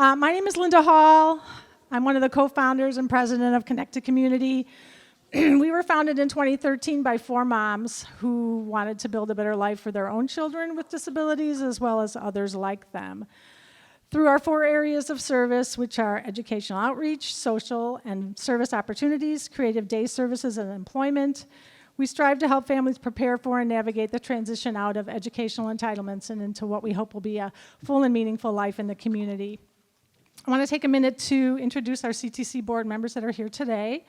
My name is Linda Hall. I'm one of the co-founders and president of Connected Community. We were founded in 2013 by 4 moms who wanted to build a better life for their own children with disabilities as well as others like them. Through our 4 areas of service, which are educational outreach, social and service opportunities, creative day services, and employment, we strive to help families prepare for and navigate the transition out of educational entitlements and into what we hope will be a full and meaningful life in the community. I want to take a minute to introduce our CTC board members that are here today.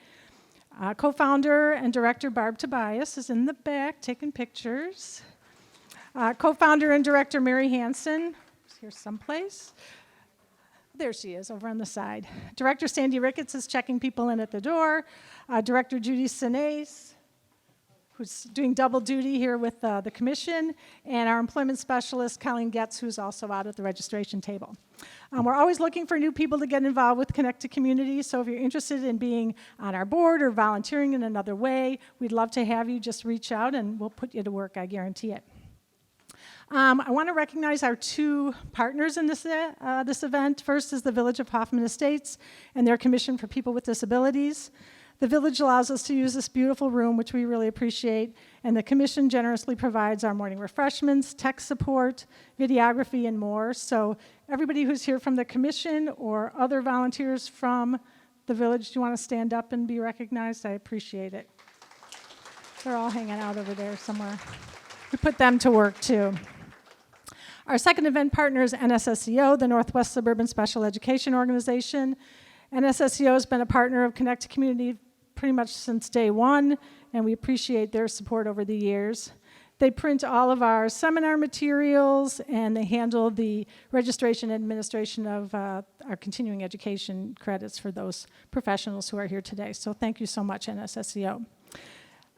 Co-founder and director Barb Tobias is in the back taking pictures. Co-founder and director Mary Hansen is here someplace. There she is over on the side. Director Sandy Ricketts is checking people in at the door. Director Judy Sinase, who's doing double duty here with the commission, and our employment specialist, Colleen Getz, who's also out at the registration table. We're always looking for new people to get involved with Connected Community, so if you're interested in being on our board or volunteering in another way, we'd love to have you. Just reach out and we'll put you to work, I guarantee it. I want to recognize our 2 partners in this event. First is the Village of Hoffman Estates and their Commission for People with Disabilities. The Village allows us to use this beautiful room, which we really appreciate, and the Commission generously provides our morning refreshments, tech support, videography, and more. So everybody who's here from the Commission or other volunteers from the Village, do you want to stand up and be recognized? I appreciate it. They're all hanging out over there somewhere. We put them to work, too. Our second event partner is NSSEO, the Northwest Suburban Special Education Organization. NSSEO has been a partner of Connected Community pretty much since day one, and we appreciate their support over the years. They print all of our seminar materials, and they handle the registration and administration of our continuing education credits for those professionals who are here today. So thank you so much, NSSEO.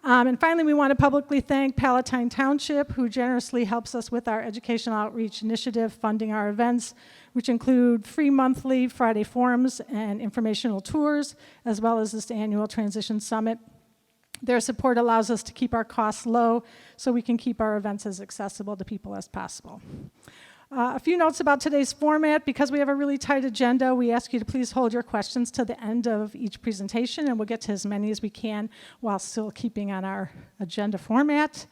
And finally, we want to publicly thank Palatine Township, who generously helps us with our educational outreach initiative, funding our events, which include free monthly Friday forums and informational tours, as well as this annual Transition Summit. Their support allows us to keep our costs low so we can keep our events as accessible to people as possible. A few notes about today's format. Because we have a really tight agenda, we ask you to please hold your questions to the end of each presentation, and we'll get to as many as we can while still keeping on our agenda format.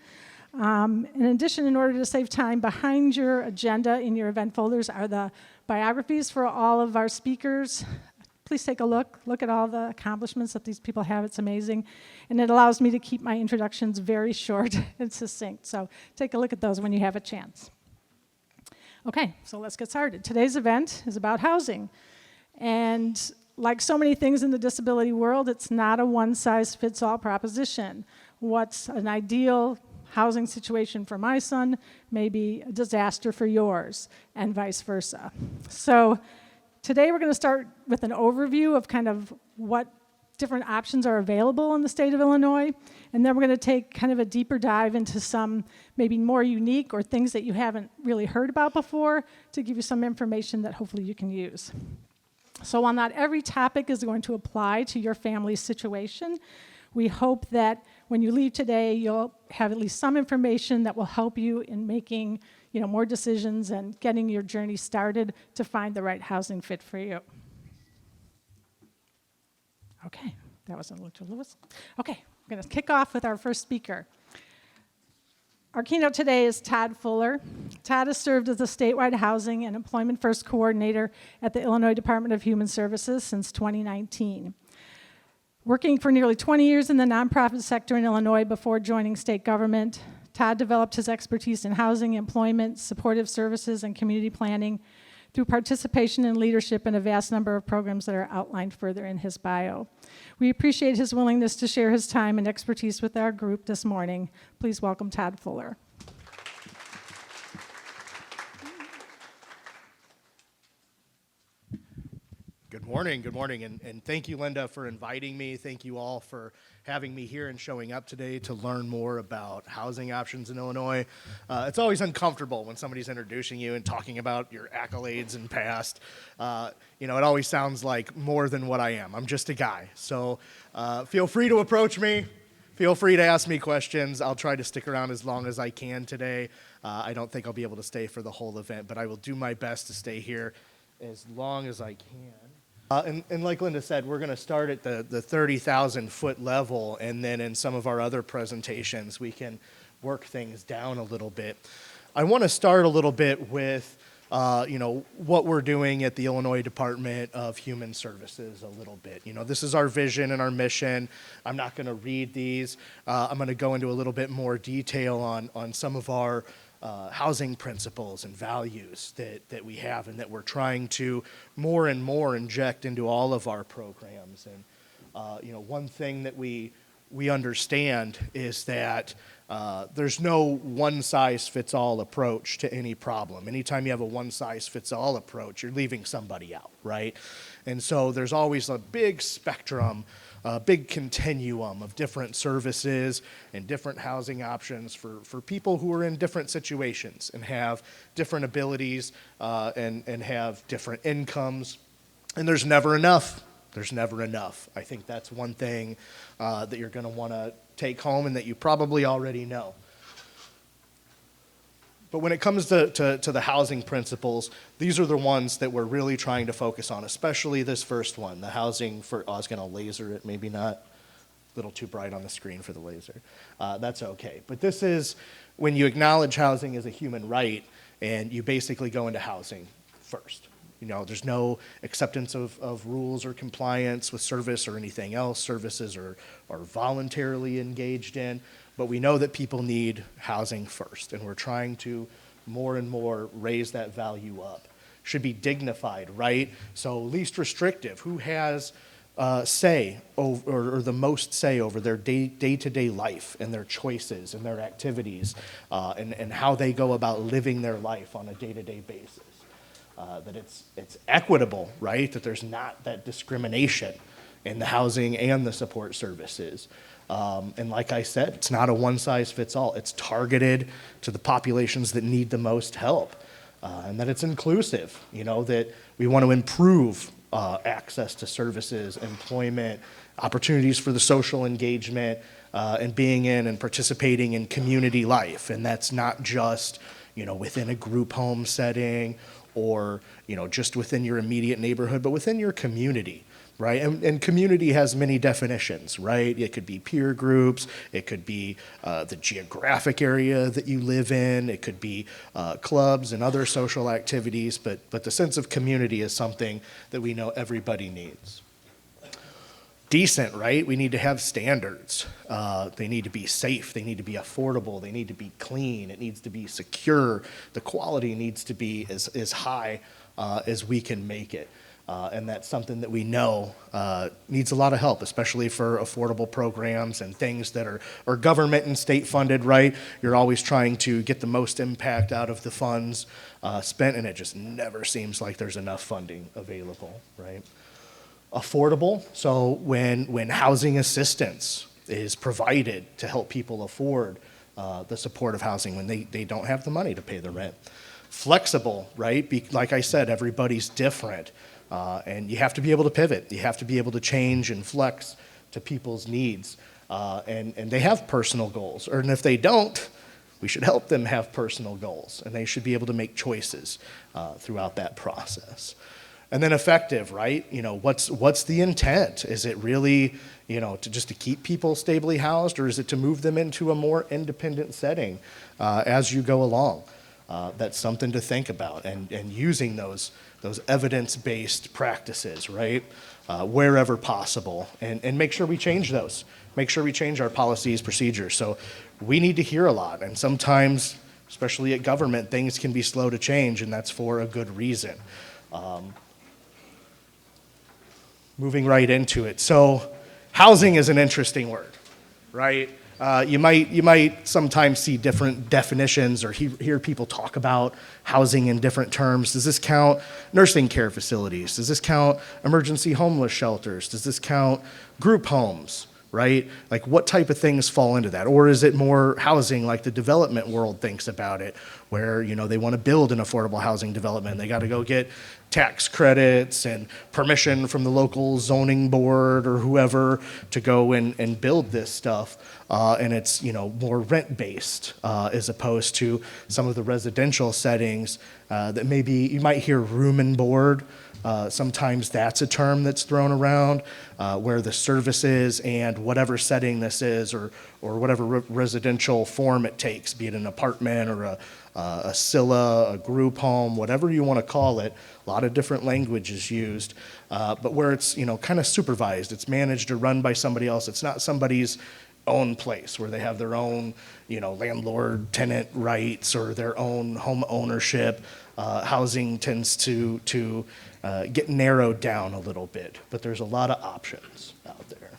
In addition, in order to save time, behind your agenda in your event folders are the biographies for all of our speakers. Please take a look at all the accomplishments that these people have. It's amazing. And it allows me to keep my introductions very short and succinct. So take a look at those when you have a chance. Okay, so let's get started. Today's event is about housing. And like so many things in the disability world, it's not a one-size-fits-all proposition. What's an ideal housing situation for my son may be a disaster for yours, and vice versa. So today we're going to start with an overview of kind of what different options are available in the state of Illinois, and then we're going to take kind of a deeper dive into some maybe more unique or things that you haven't really heard about before to give you some information that hopefully you can use. So while not every topic is going to apply to your family's situation, we hope that when you leave today, you'll have at least some information that will help you in making, more decisions and getting your journey started to find the right housing fit for you. Okay, that wasn't Dr. Lewis. Okay, we're going to kick off with our first speaker. Our keynote today is Todd Fuller. Todd has served as the Statewide Housing and Employment First Coordinator at the Illinois Department of Human Services since 2019. Working for nearly 20 years in the nonprofit sector in Illinois before joining state government, Todd developed his expertise in housing, employment, supportive services, and community planning through participation and leadership in a vast number of programs that are outlined further in his bio. We appreciate his willingness to share his time and expertise with our group this morning. Please welcome Todd Fuller. Good morning, and thank you, Linda, for inviting me. Thank you all for having me here and showing up today to learn more about housing options in Illinois. It's always uncomfortable when somebody's introducing you and talking about your accolades and past. It always sounds like more than what I am. I'm just a guy. So feel free to approach me. Feel free to ask me questions. I'll try to stick around as long as I can today. I don't think I'll be able to stay for the whole event, but I will do my best to stay here as long as I can. And like Linda said, we're going to start at the 30,000 foot level, and then in some of our other presentations, we can work things down a little bit. I want to start a little bit with what we're doing at the Illinois Department of Human Services a little bit. This is our vision and our mission. I'm not going to read these. I'm going to go into a little bit more detail on some of our housing principles and values that we have and that we're trying to more and more inject into all of our programs. And one thing that we understand is that there's no one-size-fits-all approach to any problem. Anytime you have a one-size-fits-all approach, you're leaving somebody out, right? And so there's always a big spectrum, a big continuum of different services and different housing options for people who are in different situations and have different abilities and have different incomes. And there's never enough. There's never enough. I think that's one thing that you're going to want to take home and that you probably already know. But when it comes to the housing principles, these are the ones that we're really trying to focus on, especially this first one, the housing for, I was going to laser it, maybe not, a little too bright on the screen for the laser. That's okay. But this is when you acknowledge housing as a human right and you basically go into housing first. There's no acceptance of rules or compliance with service or anything else. Services are voluntarily engaged in, but we know that people need housing first, and we're trying to more and more raise that value up. Should be dignified, right? So least restrictive. Who has say over, or the most say over their day-to-day life and their choices and their activities and how they go about living their life on a day-to-day basis? That it's equitable, right? That there's not that discrimination in the housing and the support services. And like I said, it's not a one-size-fits-all. It's targeted to the populations that need the most help, and that it's inclusive, that we want to improve access to services, employment, opportunities for the social engagement, and being in and participating in community life. And that's not just, within a group home setting or just within your immediate neighborhood, but within your community, right? And community has many definitions, right? It could be peer groups, it could be the geographic area that you live in, it could be clubs and other social activities, but the sense of community is something that we know everybody needs. Decent, right? We need to have standards. They need to be safe. They need to be affordable. They need to be clean. It needs to be secure. The quality needs to be as high as we can make it. And that's something that we know needs a lot of help, especially for affordable programs and things that are government and state funded, right? You're always trying to get the most impact out of the funds spent, and it just never seems like there's enough funding available, right? Affordable, so when housing assistance is provided to help people afford the supportive housing when they don't have the money to pay the rent. Flexible, right? Like I said, everybody's different, and you have to be able to pivot. You have to be able to change and flex to people's needs, and they have personal goals. And if they don't, we should help them have personal goals, and they should be able to make choices throughout that process. And then effective, right? What's the intent? Is it really, to keep people stably housed, or is it to move them into a more independent setting as you go along? That's something to think about, and using those evidence-based practices, right? Wherever possible, and make sure we change those. Make sure we change our policies, procedures. So we need to hear a lot, and sometimes, especially at government, things can be slow to change, and that's for a good reason. Moving right into it. So housing is an interesting word, right? You might sometimes see different definitions or hear people talk about housing in different terms. Does this count nursing care facilities? Does this count emergency homeless shelters? Does this count group homes, right? Like what type of things fall into that? Or is it more housing like the development world thinks about it, where, you know, they want to build an affordable housing development. They got to go get tax credits and permission from the local zoning board or whoever to go and build this stuff. And it's, you know, more rent-based as opposed to some of the residential settings that maybe you might hear room and board. Sometimes that's a term that's thrown around, where the services and whatever setting this is, or whatever residential form it takes, be it an apartment or a CILA, a group home, whatever you want to call it. A lot of different language is used, but where it's, you know, kind of supervised, it's managed or run by somebody else. It's not somebody's own place where they have their own, you know, landlord-tenant rights or their own home ownership. Housing tends to get narrowed down a little bit, but there's a lot of options out there.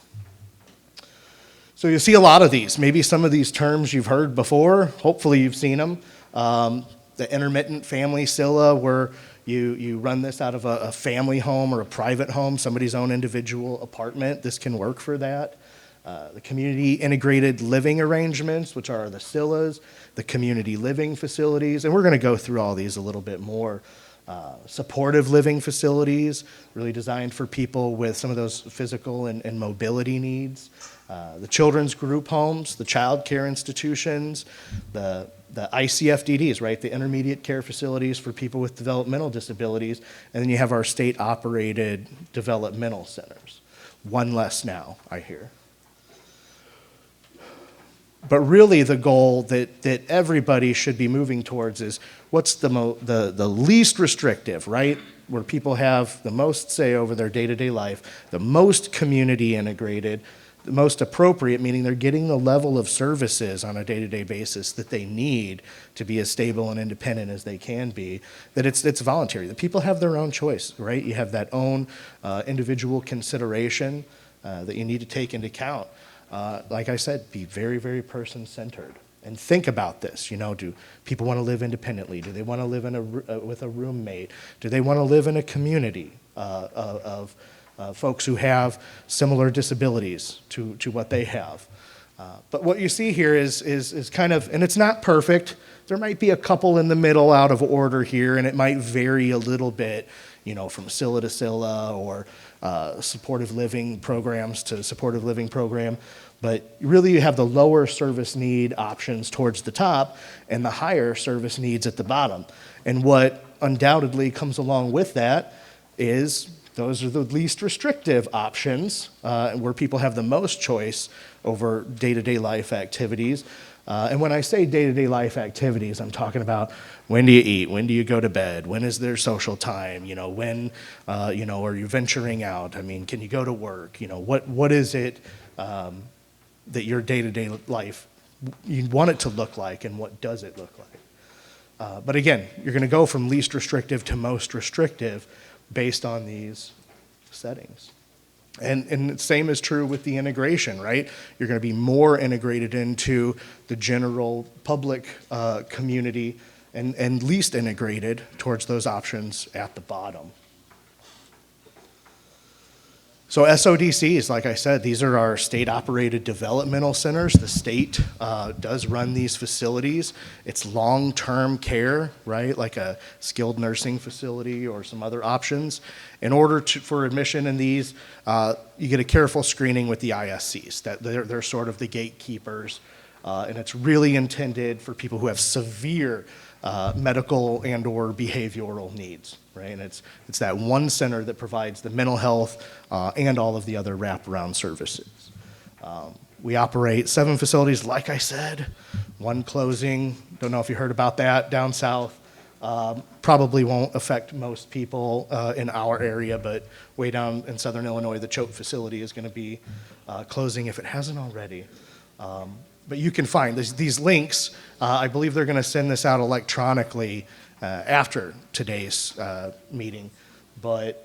So you see a lot of these. Maybe some of these terms you've heard before. Hopefully you've seen them. The intermittent family CILA, where you run this out of a family home or a private home, somebody's own individual apartment. This can work for that. The community integrated living arrangements, which are the CILAs, the community living facilities, and we're going to go through all these a little bit more. Supportive living facilities, really designed for people with some of those physical and mobility needs. The children's group homes, the child care institutions, the ICFDDs, right, the intermediate care facilities for people with developmental disabilities, and then you have our state-operated developmental centers. One less now, I hear. But really the goal that everybody should be moving towards is what's the least restrictive, right? Where people have the most say over their day-to-day life, the most community integrated, the most appropriate, meaning they're getting the level of services on a day-to-day basis that they need to be as stable and independent as they can be, that it's voluntary, that people have their own choice, right? You have that own individual consideration that you need to take into account. Like I said, be very, very person-centered. And think about this, you know, do people want to live independently? Do they want to live with a roommate? Do they want to live in a community of folks who have similar disabilities to what they have? But what you see here is kind of, and it's not perfect. There might be a couple in the middle out of order here, and it might vary a little bit, you know, from CILA to CILA, or supportive living programs to supportive living program. But really you have the lower service need options towards the top and the higher service needs at the bottom. And what undoubtedly comes along with that is those are the least restrictive options, where people have the most choice over day-to-day life activities. And when I say day-to-day life activities, I'm talking about when do you eat, when do you go to bed, when is there social time, you know, when, you know, are you venturing out? I mean, can you go to work? You know, what is it that your day-to-day life, you want it to look like, and what does it look like? But again, you're going to go from least restrictive to most restrictive based on these settings. And the same is true with the integration, right? You're going to be more integrated into the general public community and least integrated towards those options at the bottom. So SODCs, like I said, these are our state-operated developmental centers. The state does run these facilities. It's long-term care, right, like a skilled nursing facility or some other options. In order for admission in these, you get a careful screening with the ISCs. That they're sort of the gatekeepers, and it's really intended for people who have severe medical and or behavioral needs, right? And it's that one center that provides the mental health and all of the other wraparound services. We operate 7 facilities, like I said, 1 closing. Don't know if you heard about that down south. Probably won't affect most people in our area, but way down in southern Illinois, the Choate facility is going to be closing if it hasn't already. But you can find these links. I believe they're going to send this out electronically after today's meeting, but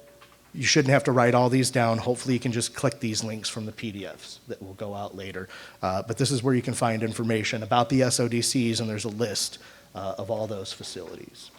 you shouldn't have to write all these down. Hopefully you can just click these links from the PDFs that will go out later. But this is where you can find information about the SODCs, and there's a list of all those facilities.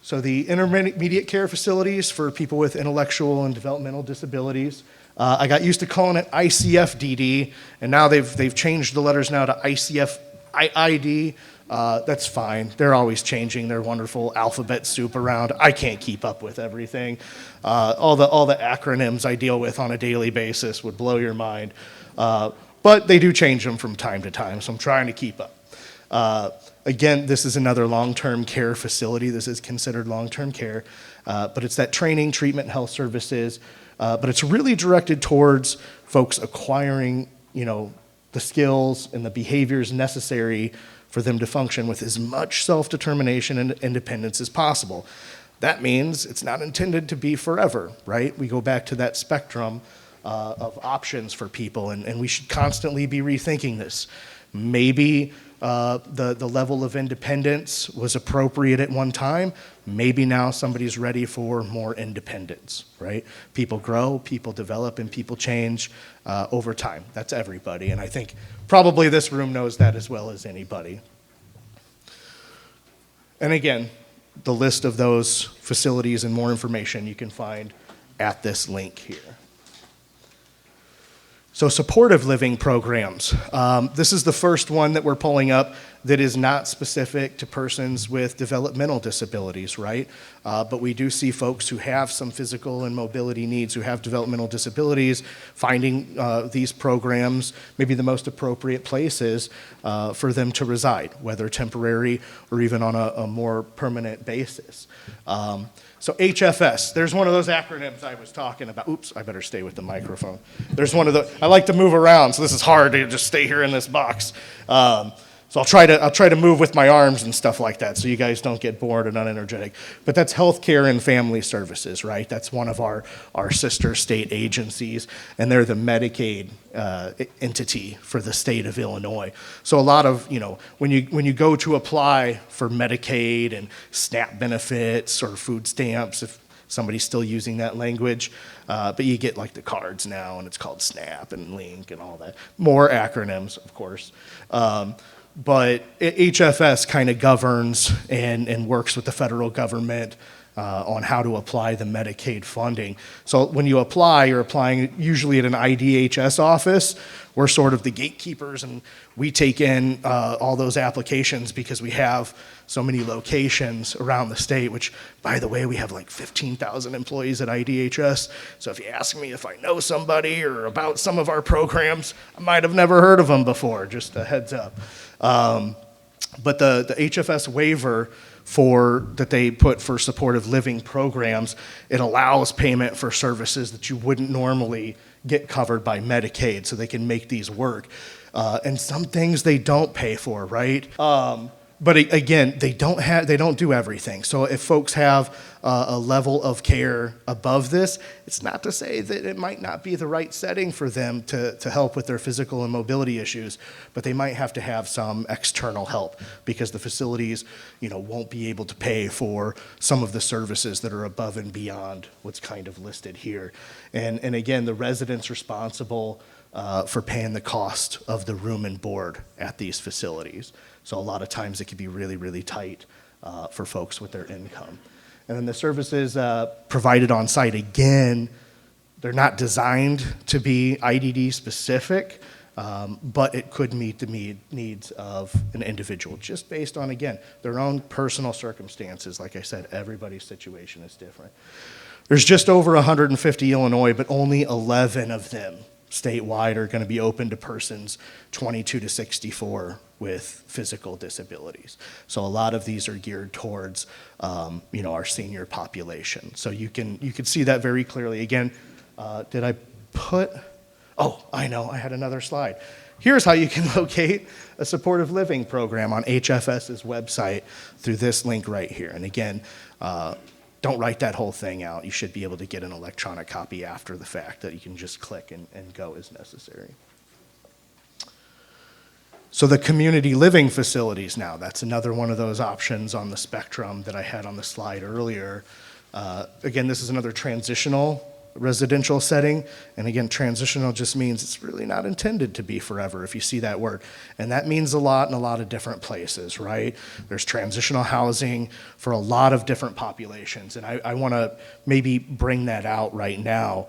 So the intermediate care facilities for people with intellectual and developmental disabilities, I got used to calling it ICFDD, and now they've changed the letters now to ICFIID. That's fine. They're always changing their wonderful alphabet soup around. I can't keep up with everything. All the acronyms I deal with on a daily basis would blow your mind. But they do change them from time to time, so I'm trying to keep up. Again, this is another long-term care facility. This is considered long-term care, but it's that training, treatment, health services, but it's really directed towards folks acquiring, the skills and the behaviors necessary for them to function with as much self-determination and independence as possible. That means it's not intended to be forever, right? We go back to that spectrum of options for people, and we should constantly be rethinking this. Maybe the level of independence was appropriate at one time. Maybe now somebody's ready for more independence, right? People grow, people develop, and people change over time. That's everybody, and I think probably this room knows that as well as anybody. And again, the list of those facilities and more information you can find at this link here. So supportive living programs. This is the first one that we're pulling up that is not specific to persons with developmental disabilities, right? But we do see folks who have some physical and mobility needs, who have developmental disabilities, finding these programs maybe the most appropriate places for them to reside, whether temporary or even on a more permanent basis. So HFS, there's one of those acronyms I was talking about. Oops, I better stay with the microphone. There's one of the, I like to move around, so this is hard to just stay here in this box. So I'll try to move with my arms and stuff like that so you guys don't get bored and unenergetic. But that's healthcare and family services, right? That's one of our sister state agencies, and they're the Medicaid entity for the state of Illinois. So a lot of, when you go to apply for Medicaid and SNAP benefits or food stamps, if somebody's still using that language, but you get like the cards now, and it's called SNAP and LINK and all that. More acronyms, of course. But HFS kind of governs and works with the federal government on how to apply the Medicaid funding. So when you apply, you're applying usually at an IDHS office. We're sort of the gatekeepers, and we take in all those applications because we have so many locations around the state, which, by the way, we have like 15,000 employees at IDHS. So if you ask me if I know somebody or about some of our programs, I might have never heard of them before, just a heads up. But the HFS waiver that they put for supportive living programs, it allows payment for services that you wouldn't normally get covered by Medicaid, so they can make these work. And some things they don't pay for, right? But again, they don't do everything. So if folks have a level of care above this, it's not to say that it might not be the right setting for them to help with their physical and mobility issues, but they might have to have some external help because the facilities, won't be able to pay for some of the services that are above and beyond what's kind of listed here. And again, the resident's responsible for paying the cost of the room and board at these facilities. So a lot of times it can be really, really tight for folks with their income. And then the services provided on site, again, they're not designed to be IDD specific, but it could meet the needs of an individual just based on, again, their own personal circumstances. Like I said, everybody's situation is different. There's just over 150 Illinois, but only 11 of them statewide are going to be open to persons 22 to 64 with physical disabilities. So a lot of these are geared towards, our senior population. So you can see that very clearly. Again, did I put? Oh, I know. I had another slide. Here's how you can locate a supportive living program on HFS's website through this link right here. And again, don't write that whole thing out. You should be able to get an electronic copy after the fact that you can just click and go as necessary. So the community living facilities now, that's another one of those options on the spectrum that I had on the slide earlier. Again, this is another transitional residential setting. And again, transitional just means it's really not intended to be forever, if you see that word. And that means a lot in a lot of different places, right? There's transitional housing for a lot of different populations. And I want to maybe bring that out right now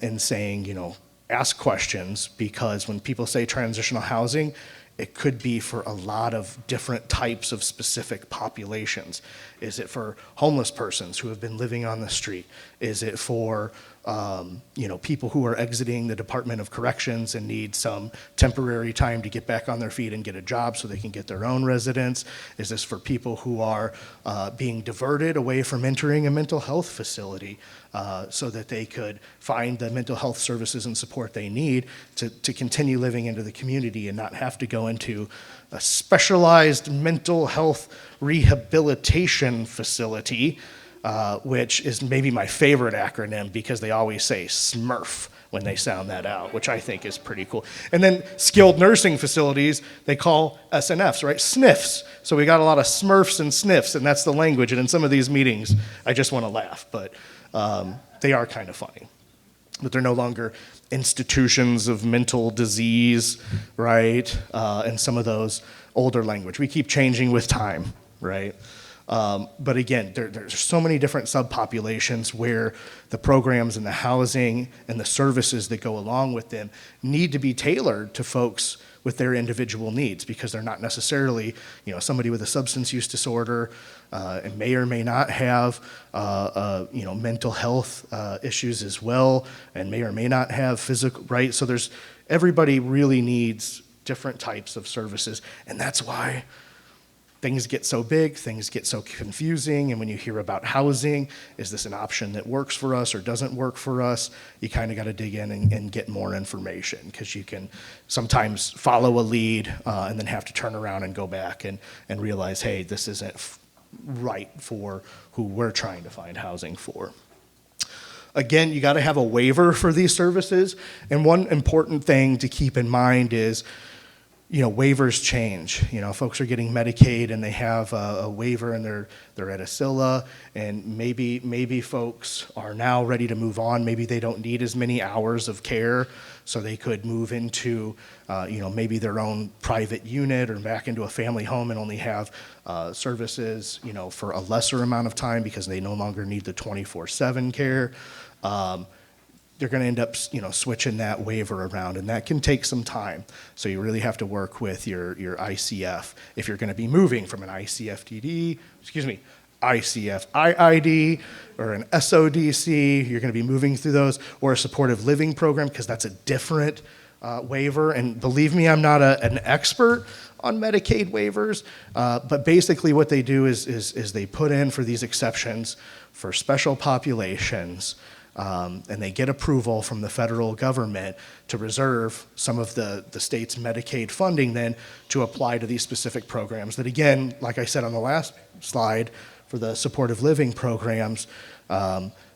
in saying, you know, ask questions, because when people say transitional housing, it could be for a lot of different types of specific populations. Is it for homeless persons who have been living on the street? Is it for you know, people who are exiting the Department of Corrections and need some temporary time to get back on their feet and get a job so they can get their own residence? Is this for people who are being diverted away from entering a mental health facility so that they could find the mental health services and support they need to continue living into the community and not have to go into a specialized mental health rehabilitation facility, which is maybe my favorite acronym because they always say SMURF when they sound that out, which I think is pretty cool. And then skilled nursing facilities, they call SNFs, right? SNFs. So we got a lot of Smurfs and sniffs, and that's the language. And in some of these meetings, I just want to laugh, but they are kind of funny. But they're no longer institutions of mental disease, right? And some of those older language. We keep changing with time, right? But again, there's so many different subpopulations where the programs and the housing and the services that go along with them need to be tailored to folks with their individual needs, because they're not necessarily, you know, somebody with a substance use disorder and may or may not have, you know, mental health issues as well, and may or may not have physical, right? So everybody really needs different types of services, and that's why things get so big, things get so confusing, and when you hear about housing, is this an option that works for us or doesn't work for us? You kind of got to dig in and get more information, because you can sometimes follow a lead and then have to turn around and go back and realize, hey, this isn't right for who we're trying to find housing for. Again, you got to have a waiver for these services, and one important thing to keep in mind is, you know, waivers change. You know, folks are getting Medicaid and they have a waiver and they're at a CILA, and maybe folks are now ready to move on. Maybe they don't need as many hours of care, so they could move into, you know, maybe their own private unit or back into a family home and only have services, you know, for a lesser amount of time because they no longer need the 24/7 care. They're going to end up, you know, switching that waiver around, and that can take some time. So you really have to work with your ICF if you're going to be moving from an ICF IID or an SODC. You're going to be moving through those, or a supportive living program, because that's a different waiver. And believe me, I'm not an expert on Medicaid waivers, but basically what they do is they put in for these exceptions for special populations. And they get approval from the federal government to reserve some of the state's Medicaid funding then to apply to these specific programs that, again, like I said on the last slide, for the supportive living programs,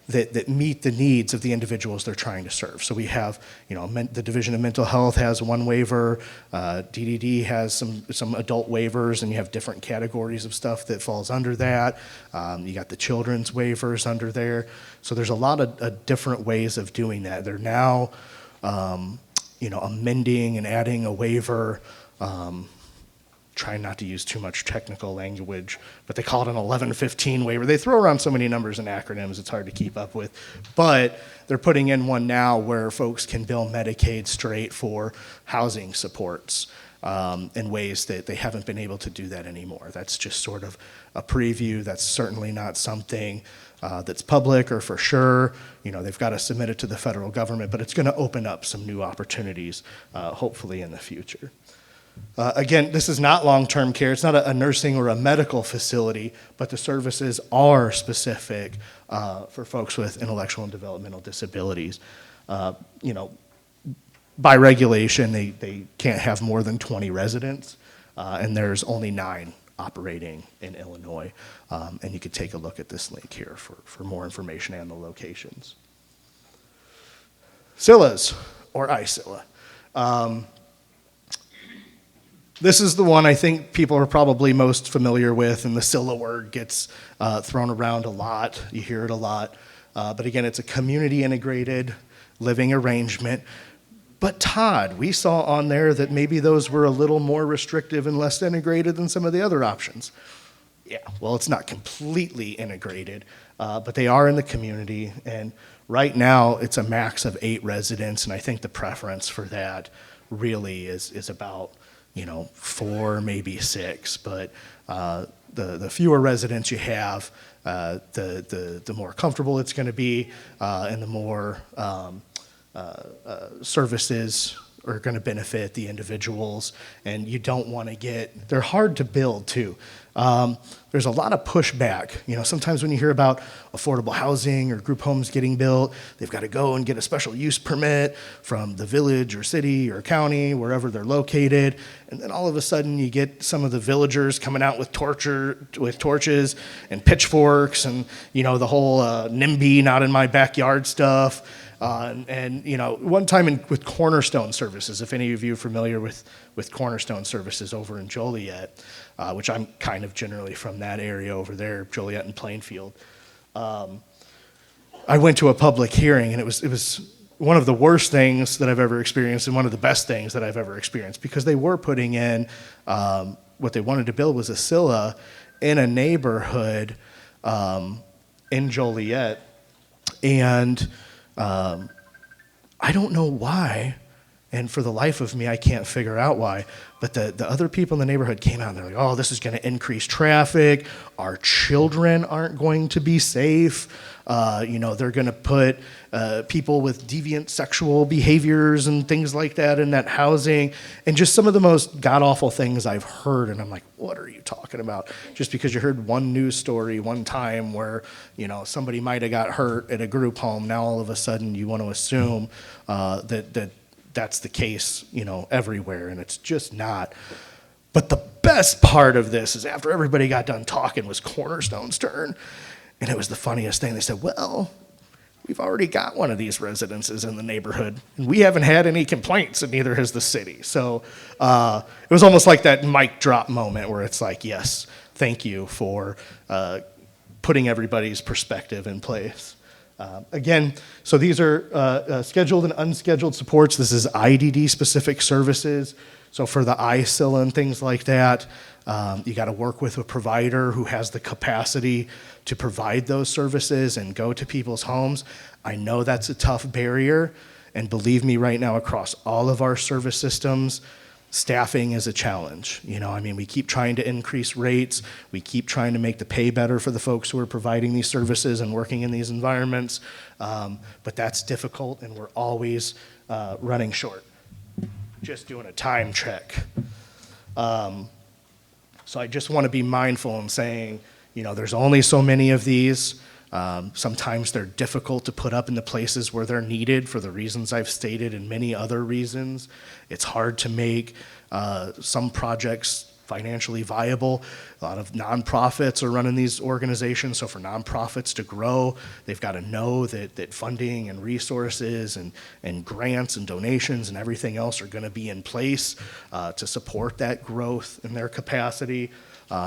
that meet the needs of the individuals they're trying to serve. So we have, you know, the Division of Mental Health has one waiver, DDD has some adult waivers, and you have different categories of stuff that falls under that. You got the children's waivers under there. So there's a lot of different ways of doing that. They're now, you know, amending and adding a waiver, trying not to use too much technical language, but they call it an 1115 waiver. They throw around so many numbers and acronyms, it's hard to keep up with. But they're putting in one now where folks can bill Medicaid straight for housing supports in ways that they haven't been able to do that anymore. That's just sort of a preview. That's certainly not something that's public or for sure. You know, they've got to submit it to the federal government, but it's going to open up some new opportunities, hopefully in the future. Again, this is not long-term care. It's not a nursing or a medical facility, but the services are specific for folks with intellectual and developmental disabilities. You know, by regulation, they can't have more than 20 residents, and there's only 9 operating in Illinois. And you could take a look at this link here for more information and the locations. CILAs, or ICILA. This is the one I think people are probably most familiar with, and the CILA word gets thrown around a lot. You hear it a lot. But again, it's a community integrated living arrangement. But Todd, we saw on there that maybe those were a little more restrictive and less integrated than some of the other options. Yeah, well, it's not completely integrated, but they are in the community. And right now, it's a max of 8 residents, and I think the preference for that really is about 4, maybe 6. But the fewer residents you have, the more comfortable it's going to be, and the more services are going to benefit the individuals. And you don't want to they're hard to build too. There's a lot of pushback. Sometimes when you hear about affordable housing or group homes getting built, they've got to go and get a special use permit from the village or city or county, wherever they're located. And then all of a sudden you get some of the villagers coming out with torches and pitchforks and, the whole NIMBY, not in my backyard stuff. One time with Cornerstone Services, if any of you are familiar with Cornerstone Services over in Joliet, which I'm kind of generally from that area over there, Joliet and Plainfield. I went to a public hearing, and it was one of the worst things that I've ever experienced and one of the best things that I've ever experienced, because they were putting in what they wanted to build was a CILA in a neighborhood in Joliet, and I don't know why, and for the life of me, I can't figure out why, but the other people in the neighborhood came out and they're like, oh, this is going to increase traffic. Our children aren't going to be safe. They're going to put people with deviant sexual behaviors and things like that in that housing, and just some of the most god-awful things I've heard. And I'm like, what are you talking about? Just because you heard one news story one time where, somebody might have got hurt at a group home, now all of a sudden you want to assume that's the case, everywhere, and it's just not. But the best part of this is after everybody got done talking was Cornerstone's turn, and it was the funniest thing. They said, well, we've already got one of these residences in the neighborhood, and we haven't had any complaints, and neither has the city. So it was almost like that mic drop moment where it's like, yes, thank you for putting everybody's perspective in place. Again, so these are scheduled and unscheduled supports. This is IDD-specific services. So for the ICILA and things like that, you got to work with a provider who has the capacity to provide those services and go to people's homes. I know that's a tough barrier, and believe me, right now across all of our service systems, staffing is a challenge. We keep trying to increase rates. We keep trying to make the pay better for the folks who are providing these services and working in these environments. But that's difficult, and we're always running short. Just doing a time check. So I just want to be mindful in saying, there's only so many of these. Sometimes they're difficult to put up in the places where they're needed for the reasons I've stated and many other reasons. It's hard to make some projects financially viable. A lot of nonprofits are running these organizations, so for nonprofits to grow, they've got to know that funding and resources and grants and donations and everything else are going to be in place to support that growth in their capacity.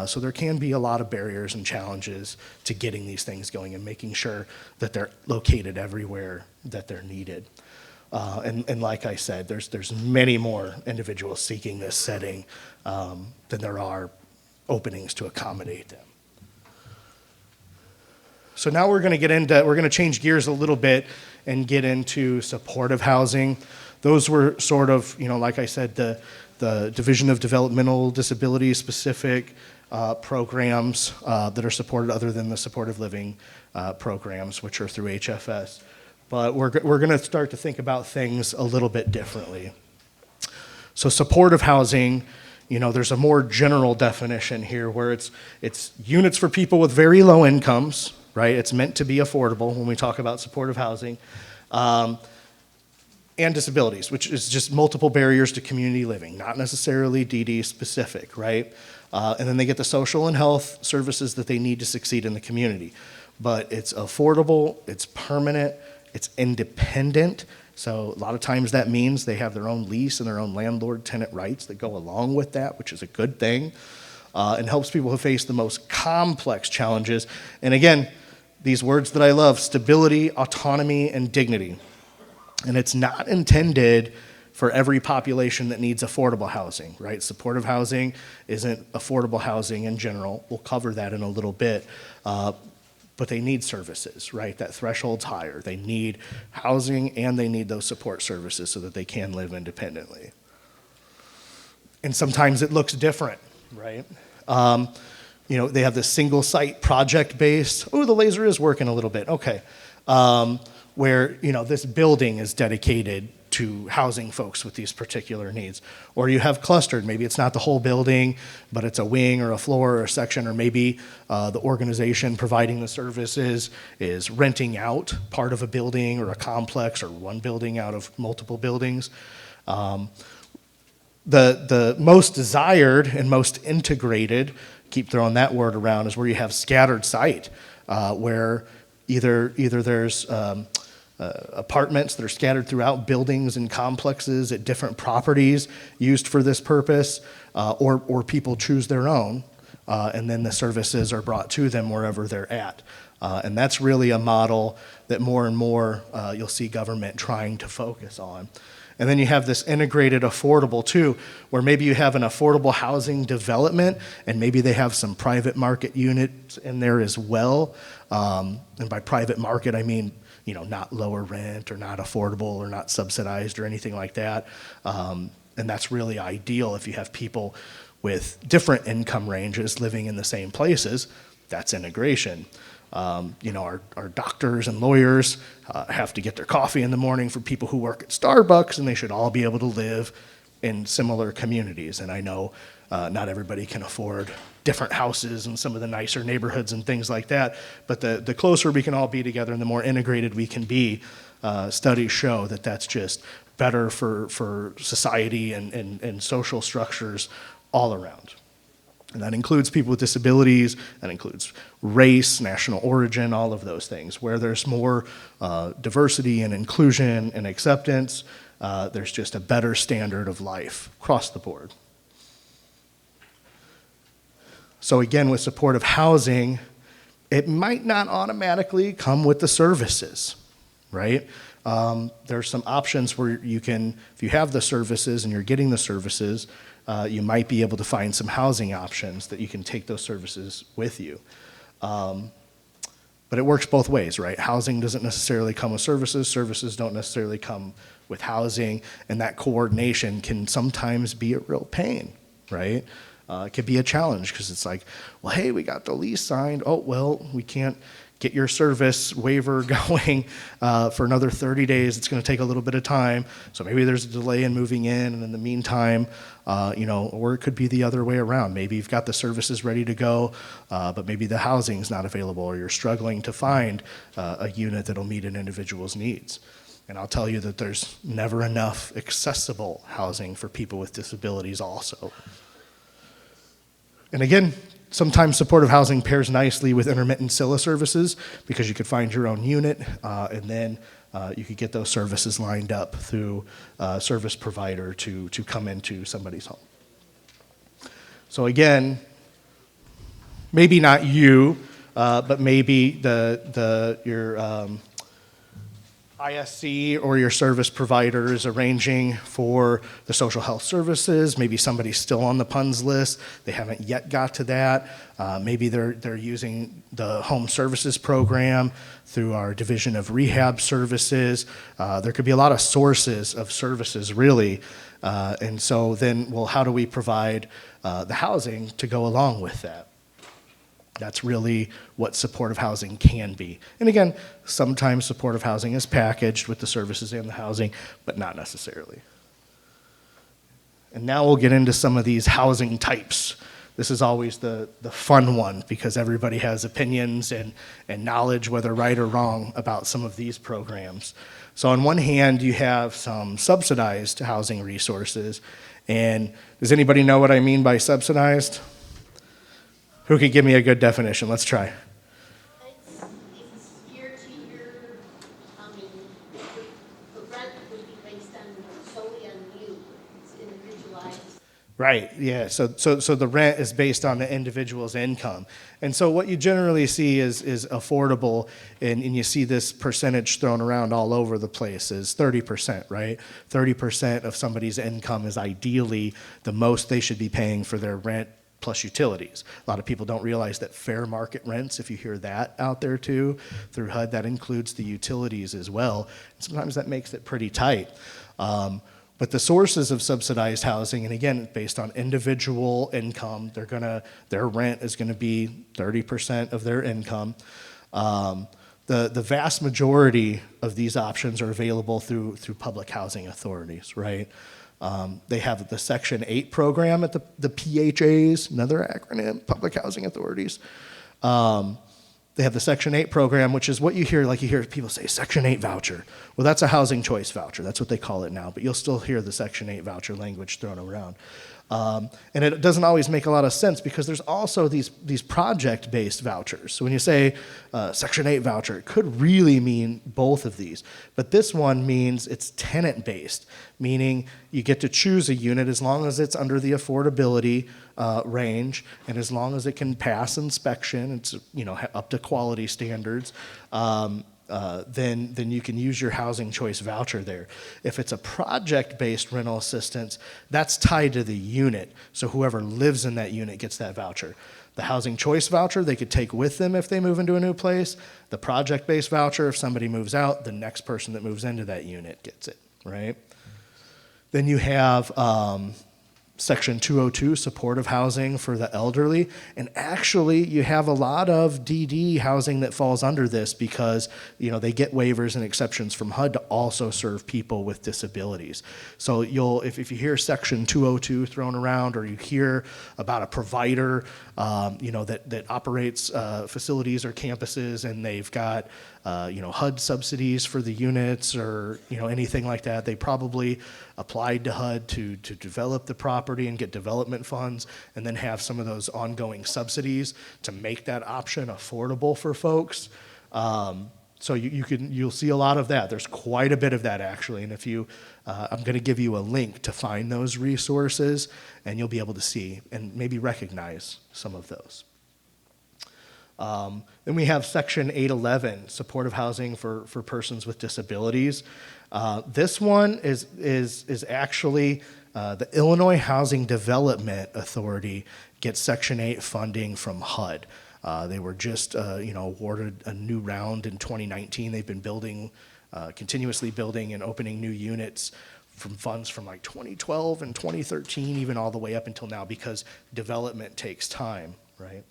So there can be a lot of barriers and challenges to getting these things going and making sure that they're located everywhere that they're needed. And like I said, there's many more individuals seeking this setting than there are openings to accommodate them. So now we're going to change gears a little bit and get into supportive housing. Those were sort of, like I said, the Division of Developmental Disability specific programs that are supported other than the supportive living programs, which are through HFS. But we're going to start to think about things a little bit differently. So supportive housing, there's a more general definition here where it's units for people with very low incomes, right? It's meant to be affordable when we talk about supportive housing. And disabilities, which is just multiple barriers to community living, not necessarily DD specific, right? And then they get the social and health services that they need to succeed in the community. But it's affordable, it's permanent, it's independent. So a lot of times that means they have their own lease and their own landlord-tenant rights that go along with that, which is a good thing, and helps people who face the most complex challenges. And again, these words that I love: stability, autonomy, and dignity. And it's not intended for every population that needs affordable housing, right? Supportive housing isn't affordable housing in general. We'll cover that in a little bit. But they need services, right? That threshold's higher. They need housing and they need those support services so that they can live independently. And sometimes it looks different, right? They have this single site project based. Oh, the laser is working a little bit. Okay. Where, this building is dedicated to housing folks with these particular needs. Or you have clustered, maybe it's not the whole building, but it's a wing or a floor or a section, or maybe the organization providing the services is renting out part of a building or a complex or one building out of multiple buildings. The most desired and most integrated, keep throwing that word around, is where you have scattered site, where either there's apartments that are scattered throughout buildings and complexes at different properties used for this purpose, or people choose their own, and then the services are brought to them wherever they're at. And that's really a model that more and more you'll see government trying to focus on. And then you have this integrated affordable too, where maybe you have an affordable housing development and maybe they have some private market units in there as well. And by private market, I mean, not lower rent or not affordable or not subsidized or anything like that. And that's really ideal if you have people with different income ranges living in the same places. That's integration. Our doctors and lawyers have to get their coffee in the morning for people who work at Starbucks, and they should all be able to live in similar communities. And I know not everybody can afford different houses in some of the nicer neighborhoods and things like that, but the closer we can all be together and the more integrated we can be, studies show that that's just better for society and social structures all around. And that includes people with disabilities, that includes race, national origin, all of those things. Where there's more diversity and inclusion and acceptance, there's just a better standard of life across the board. So again, with supportive housing, it might not automatically come with the services, right? There's some options where you can, if you have the services and you're getting the services, you might be able to find some housing options that you can take those services with you. But it works both ways, right? Housing doesn't necessarily come with services. Services don't necessarily come with housing. And that coordination can sometimes be a real pain, right? It could be a challenge because it's like, well, hey, we got the lease signed. Oh, well, we can't get your service waiver going for another 30 days. It's going to take a little bit of time. So maybe there's a delay in moving in. And in the meantime, or it could be the other way around. Maybe you've got the services ready to go, but maybe the housing's not available, or you're struggling to find a unit that'll meet an individual's needs. And I'll tell you that there's never enough accessible housing for people with disabilities also. And again, sometimes supportive housing pairs nicely with intermittent CILA services because you could find your own unit and then you could get those services lined up through a service provider to come into somebody's home. So again, maybe not you, but maybe your ISC or your service provider is arranging for the social health services. Maybe somebody's still on the PUNS list. They haven't yet got to that. Maybe they're using the home services program through our division of rehab services. There could be a lot of sources of services, really. And so then, well, how do we provide the housing to go along with that? That's really what supportive housing can be. And again, sometimes supportive housing is packaged with the services and the housing, but not necessarily. And now we'll get into some of these housing types. This is always the fun one because everybody has opinions and knowledge, whether right or wrong, about some of these programs. So on one hand, you have some subsidized housing resources. And does anybody know what I mean by subsidized? Who could give me a good definition? Let's try. It's year to year. The rent would be based solely on you. It's individualized. Right, yeah, so the rent is based on the individual's income. And so what you generally see is affordable, and you see this percentage thrown around all over the place, is 30%, right? 30% of somebody's income is ideally the most they should be paying for their rent plus utilities. A lot of people don't realize that fair market rents, if you hear that out there too, through HUD, that includes the utilities as well. Sometimes that makes it pretty tight. But the sources of subsidized housing, and again, based on individual income, their rent is gonna be 30% of their income. The vast majority of these options are available through public housing authorities, right? They have the Section 8 program at the PHAs, another acronym, Public Housing Authorities. They have the Section 8 program, which is what you hear people say, Section 8 voucher. Well, that's a housing choice voucher. That's what they call it now, but you'll still hear the Section 8 voucher language thrown around. And it doesn't always make a lot of sense because there's also these project-based vouchers. So when you say Section 8 voucher, it could really mean both of these. But this one means it's tenant-based, meaning you get to choose a unit as long as it's under the affordability range and as long as it can pass inspection, it's up to quality standards. Then you can use your housing choice voucher there. If it's a project-based rental assistance, that's tied to the unit. So whoever lives in that unit gets that voucher. The housing choice voucher, they could take with them if they move into a new place. The project-based voucher, if somebody moves out, the next person that moves into that unit gets it, right? Then you have Section 202, supportive housing for the elderly. And actually, you have a lot of DD housing that falls under this because, they get waivers and exceptions from HUD to also serve people with disabilities. So if you hear Section 202 thrown around, or you hear about a provider, that operates facilities or campuses, and they've got HUD subsidies for the units or anything like that, they probably applied to HUD to develop the property and get development funds, and then have some of those ongoing subsidies to make that option affordable for folks. So you'll see a lot of that. There's quite a bit of that actually, and if I'm going to give you a link to find those resources, and you'll be able to see and maybe recognize some of those. Then we have Section 811, supportive housing for persons with disabilities. This one is actually the Illinois Housing Development Authority gets Section 8 funding from HUD. They were just awarded a new round in 2019. They've been continuously building and opening new units from funds from like 2012 and 2013, even all the way up until now, because development takes time, right?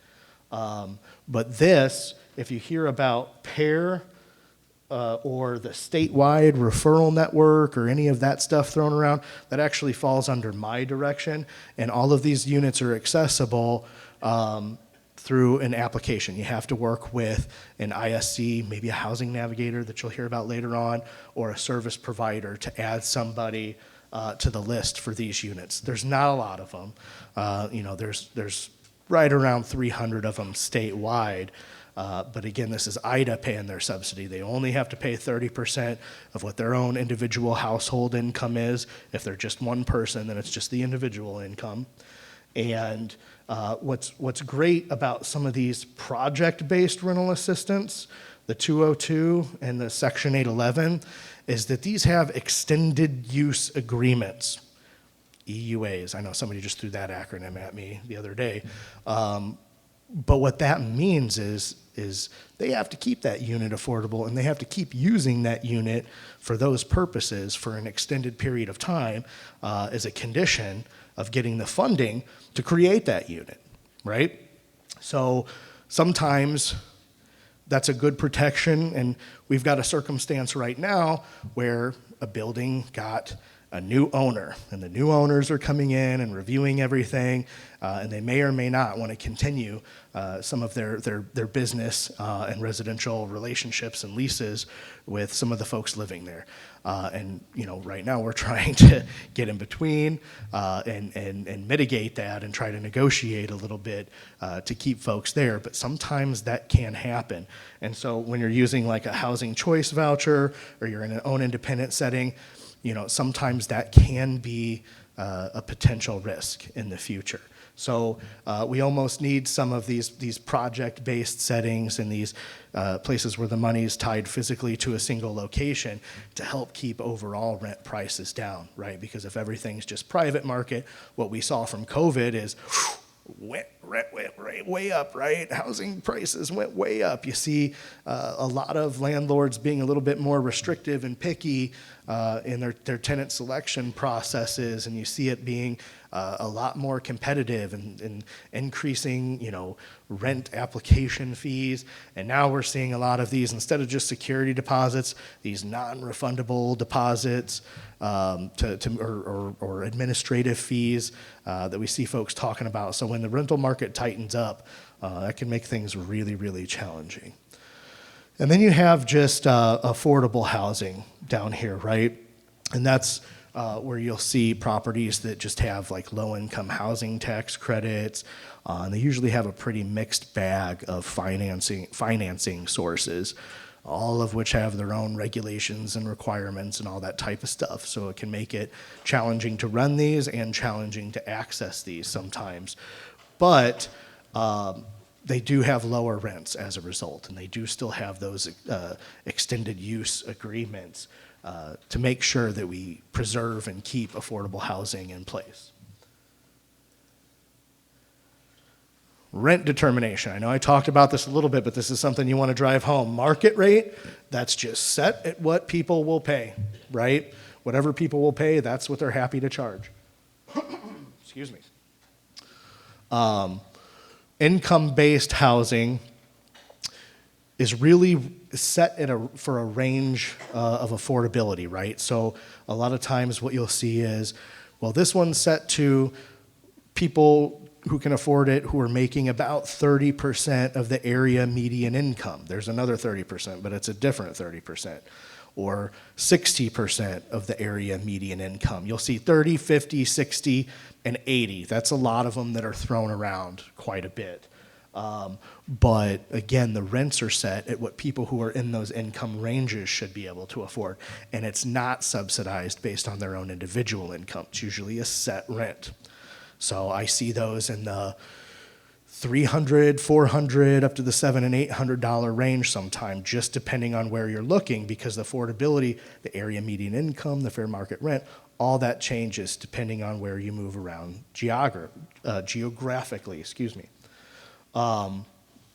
But this, if you hear about PAIR or the statewide referral network or any of that stuff thrown around, that actually falls under my direction. And all of these units are accessible through an application. You have to work with an ISC, maybe a housing navigator that you'll hear about later on, or a service provider to add somebody to the list for these units. There's not a lot of them. There's right around 300 of them statewide. But again, this is IDA paying their subsidy. They only have to pay 30% of what their own individual household income is. If they're just one person, then it's just the individual income. And what's great about some of these project-based rental assistance, the 202 and the Section 811, is that these have extended use agreements. EUAs. I know somebody just threw that acronym at me the other day. But what that means is they have to keep that unit affordable, and they have to keep using that unit for those purposes for an extended period of time as a condition of getting the funding to create that unit, right? So sometimes that's a good protection, and we've got a circumstance right now where a building got a new owner, and the new owners are coming in and reviewing everything, and they may or may not want to continue some of their business and residential relationships and leases with some of the folks living there. And right now we're trying to get in between and mitigate that and try to negotiate a little bit to keep folks there. But sometimes that can happen. And so when you're using like a housing choice voucher, or you're in an own independent setting, sometimes that can be a potential risk in the future. So we almost need some of these project-based settings and these places where the money is tied physically to a single location to help keep overall rent prices down, right? Because if everything's just private market, what we saw from COVID is rent went way up, right? Housing prices went way up. You see a lot of landlords being a little bit more restrictive and picky in their tenant selection processes, and you see it being a lot more competitive and increasing, rent application fees. And now we're seeing a lot of these, instead of just security deposits, these non-refundable deposits or administrative fees that we see folks talking about. So when the rental market tightens up, that can make things really, really challenging. And then you have just affordable housing down here, right? And that's where you'll see properties that just have like low-income housing tax credits, and they usually have a pretty mixed bag of financing sources, all of which have their own regulations and requirements and all that type of stuff. So it can make it challenging to run these and challenging to access these sometimes. But they do have lower rents as a result, and they do still have those extended use agreements to make sure that we preserve and keep affordable housing in place. Rent determination. I know I talked about this a little bit, but this is something you want to drive home. Market rate, that's just set at what people will pay, right? Whatever people will pay, that's what they're happy to charge. Excuse me. Income-based housing is really set for a range of affordability, right? So a lot of times what you'll see is, well, this one's set to people who can afford it, who are making about 30% of the area median income. There's another 30%, but it's a different 30%. Or 60% of the area median income. You'll see 30, 50, 60, and 80. That's a lot of them that are thrown around quite a bit. But again, the rents are set at what people who are in those income ranges should be able to afford. And it's not subsidized based on their own individual income. It's usually a set rent. So I see those in the $300, $400, up to the $700 and $800 range sometime, just depending on where you're looking, because the affordability, the area median income, the fair market rent, all that changes depending on where you move around geographically,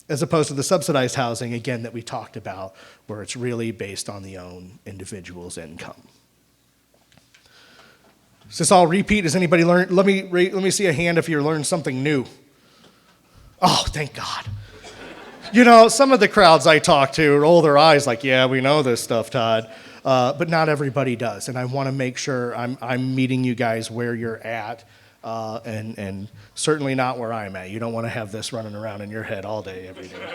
as opposed to the subsidized housing, again, that we talked about, where it's really based on the own individual's income. Is this all repeat? Does anybody learn? Let me see a hand if you learned something new. Oh, thank God. Some of the crowds I talk to roll their eyes like, yeah, we know this stuff, Todd. But not everybody does. And I want to make sure I'm meeting you guys where you're at, and certainly not where I'm at. You don't want to have this running around in your head all day, every day.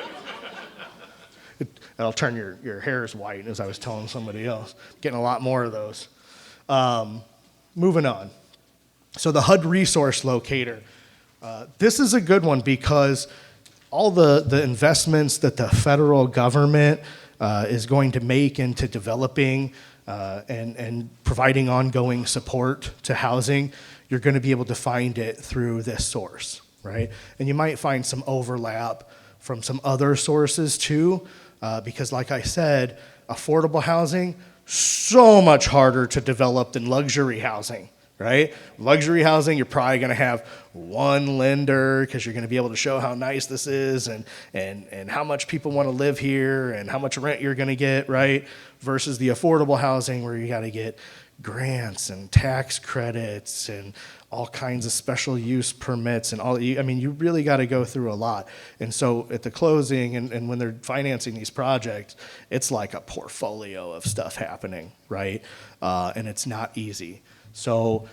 It'll turn your hairs white, as I was telling somebody else. Getting a lot more of those. Moving on. So the HUD resource locator. This is a good one because all the investments that the federal government is going to make into developing and providing ongoing support to housing, you're going to be able to find it through this source, right? And you might find some overlap from some other sources too, because like I said, affordable housing, so much harder to develop than luxury housing, right? Luxury housing, you're probably going to have one lender because you're going to be able to show how nice this is and how much people want to live here and how much rent you're going to get, right? Versus the affordable housing where you got to get grants and tax credits and all kinds of special use permits and all. You really got to go through a lot. And so at the closing and when they're financing these projects, it's like a portfolio of stuff happening, right? And it's not easy. So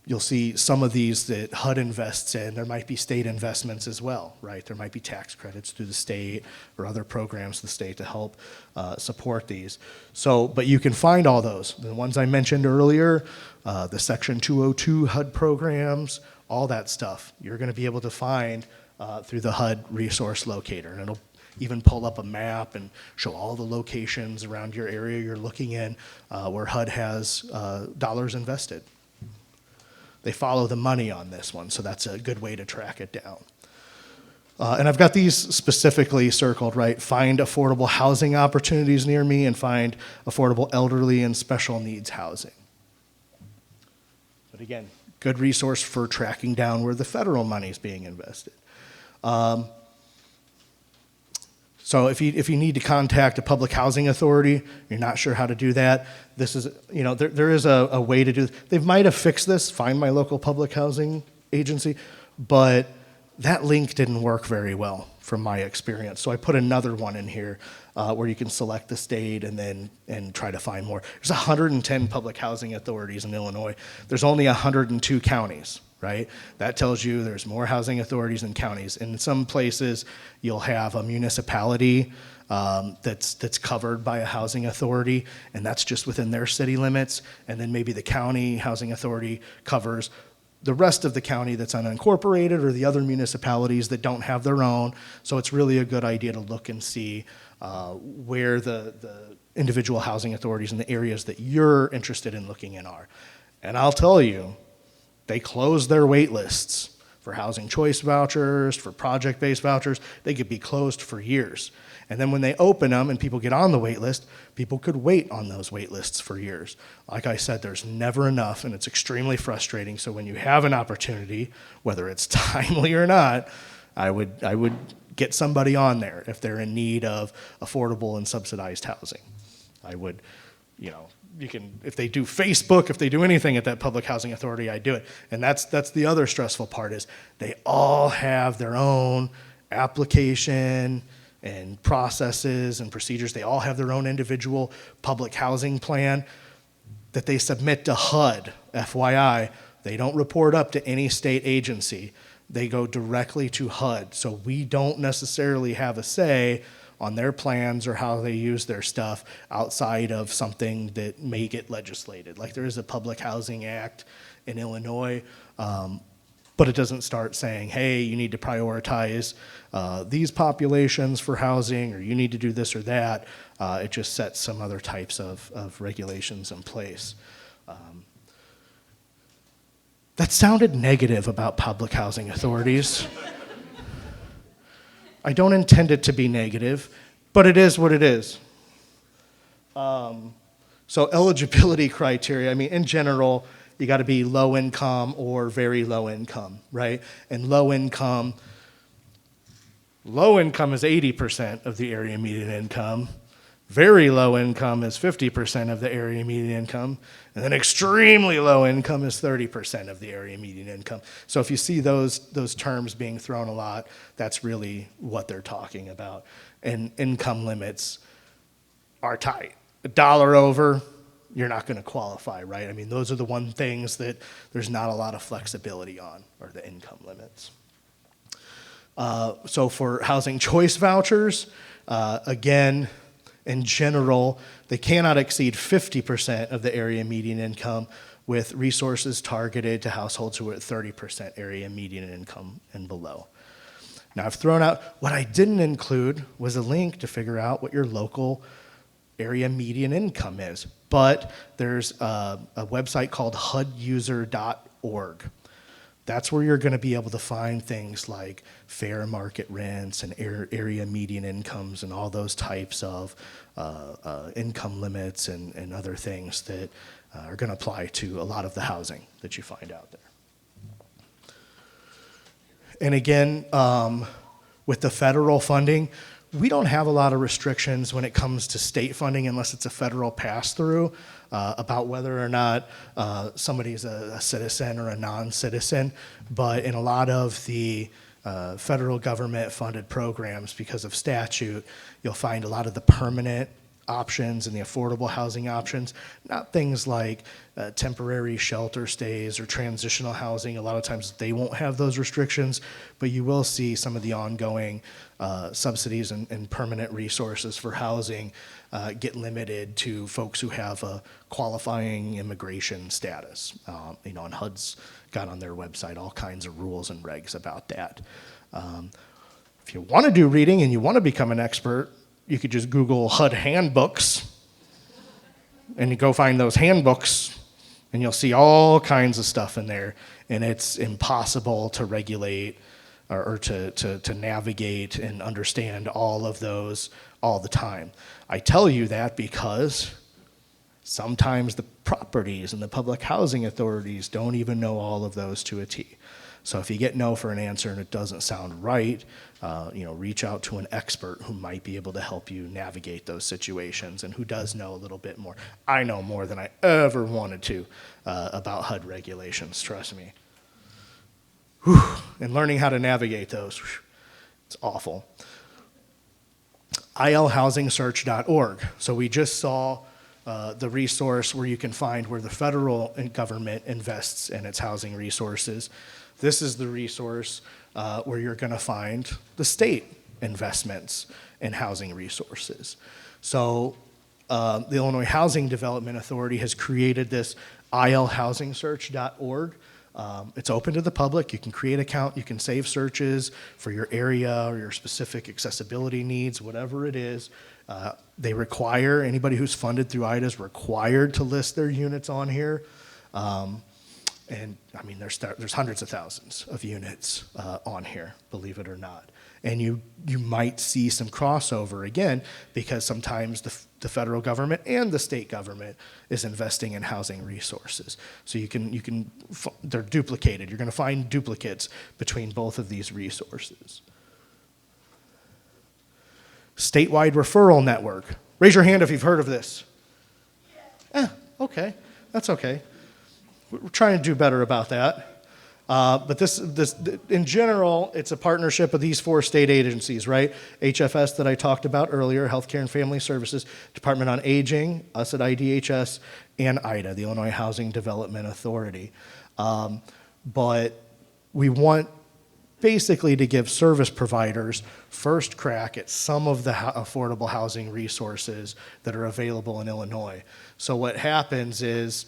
you'll see some of these that HUD invests in. There might be state investments as well, right? There might be tax credits through the state or other programs through the state to help support these. So, but you can find all those. The ones I mentioned earlier, the Section 202 HUD programs, all that stuff, you're going to be able to find through the HUD resource locator. And it'll even pull up a map and show all the locations around your area you're looking in where HUD has dollars invested. They follow the money on this one, so that's a good way to track it down. And I've got these specifically circled, right? Find affordable housing opportunities near me and find affordable elderly and special needs housing. But again, good resource for tracking down where the federal money is being invested. So if you need to contact a public housing authority, you're not sure how to do that, this is, there is a way to do it. They might have fixed this, Find My Local Public Housing Agency, but that link didn't work very well from my experience. So I put another one in here where you can select the state and try to find more. There's 110 public housing authorities in Illinois. There's only 102 counties, right? That tells you there's more housing authorities than counties. In some places, you'll have a municipality that's covered by a housing authority, and that's just within their city limits. And then maybe the county housing authority covers the rest of the county that's unincorporated or the other municipalities that don't have their own. So it's really a good idea to look and see where the individual housing authorities in the areas that you're interested in looking in are. And I'll tell you, they close their wait lists for housing choice vouchers, for project-based vouchers. They could be closed for years. And then when they open them and people get on the wait list, people could wait on those wait lists for years. Like I said, there's never enough, and it's extremely frustrating. So when you have an opportunity, whether it's timely or not, I would get somebody on there if they're in need of affordable and subsidized housing. I would, you can, if they do Facebook, if they do anything at that public housing authority, I do it. And that's the other stressful part is they all have their own application and processes and procedures. They all have their own individual public housing plan that they submit to HUD, FYI. They don't report up to any state agency. They go directly to HUD. So we don't necessarily have a say on their plans or how they use their stuff outside of something that may get legislated. Like there is a Public Housing Act in Illinois, but it doesn't start saying, hey, you need to prioritize these populations for housing, or you need to do this or that. It just sets some other types of regulations in place. That sounded negative about public housing authorities. I don't intend it to be negative, but it is what it is. So eligibility criteria, in general, you got to be low income or very low income, right? And low income is 80% of the area median income. Very low income is 50% of the area median income. And then extremely low income is 30% of the area median income. So if you see those terms being thrown a lot, that's really what they're talking about. And income limits are tight. $1 over, you're not going to qualify, right? Those are the one things that there's not a lot of flexibility on, are the income limits. So for housing choice vouchers, again, in general, they cannot exceed 50% of the area median income, with resources targeted to households who are at 30% area median income and below. Now I've thrown out, what I didn't include was a link to figure out what your local area median income is, but there's a website called huduser.org. That's where you're going to be able to find things like fair market rents and area median incomes and all those types of income limits and other things that are going to apply to a lot of the housing that you find out there. And again, with the federal funding, we don't have a lot of restrictions when it comes to state funding unless it's a federal pass-through about whether or not somebody's a citizen or a non-citizen. But in a lot of the federal government funded programs, because of statute, you'll find a lot of the permanent options and the affordable housing options, not things like temporary shelter stays or transitional housing. A lot of times they won't have those restrictions, but you will see some of the ongoing subsidies and permanent resources for housing get limited to folks who have a qualifying immigration status. And HUD's got on their website all kinds of rules and regs about that. If you want to do reading and you want to become an expert, you could just Google HUD handbooks, and you go find those handbooks, and you'll see all kinds of stuff in there, and it's impossible to regulate or to navigate and understand all of those all the time. I tell you that because sometimes the properties and the public housing authorities don't even know all of those to a T. So if you get no for an answer and it doesn't sound right, reach out to an expert who might be able to help you navigate those situations and who does know a little bit more. I know more than I ever wanted to about HUD regulations, trust me. Whew. And learning how to navigate those, it's awful. ilhousingsearch.org. So we just saw the resource where you can find where the federal government invests in its housing resources. This is the resource where you're going to find the state investments in housing resources. So the Illinois Housing Development Authority has created this ilhousingsearch.org. It's open to the public. You can create an account. You can save searches for your area or your specific accessibility needs, whatever it is. They require, anybody who's funded through IDA is required to list their units on here. And I mean, there's hundreds of thousands of units on here, believe it or not. And you might see some crossover again, because sometimes the federal government and the state government is investing in housing resources. So they're duplicated. You're going to find duplicates between both of these resources. Statewide Referral Network. Raise your hand if you've heard of this. Okay, that's okay. We're trying to do better about that. But this, in general, it's a partnership of these 4 state agencies, right? HFS that I talked about earlier, Healthcare and Family Services, Department on Aging, us at IDHS, and IDA, the Illinois Housing Development Authority. But we want basically to give service providers first crack at some of the affordable housing resources that are available in Illinois. So what happens is,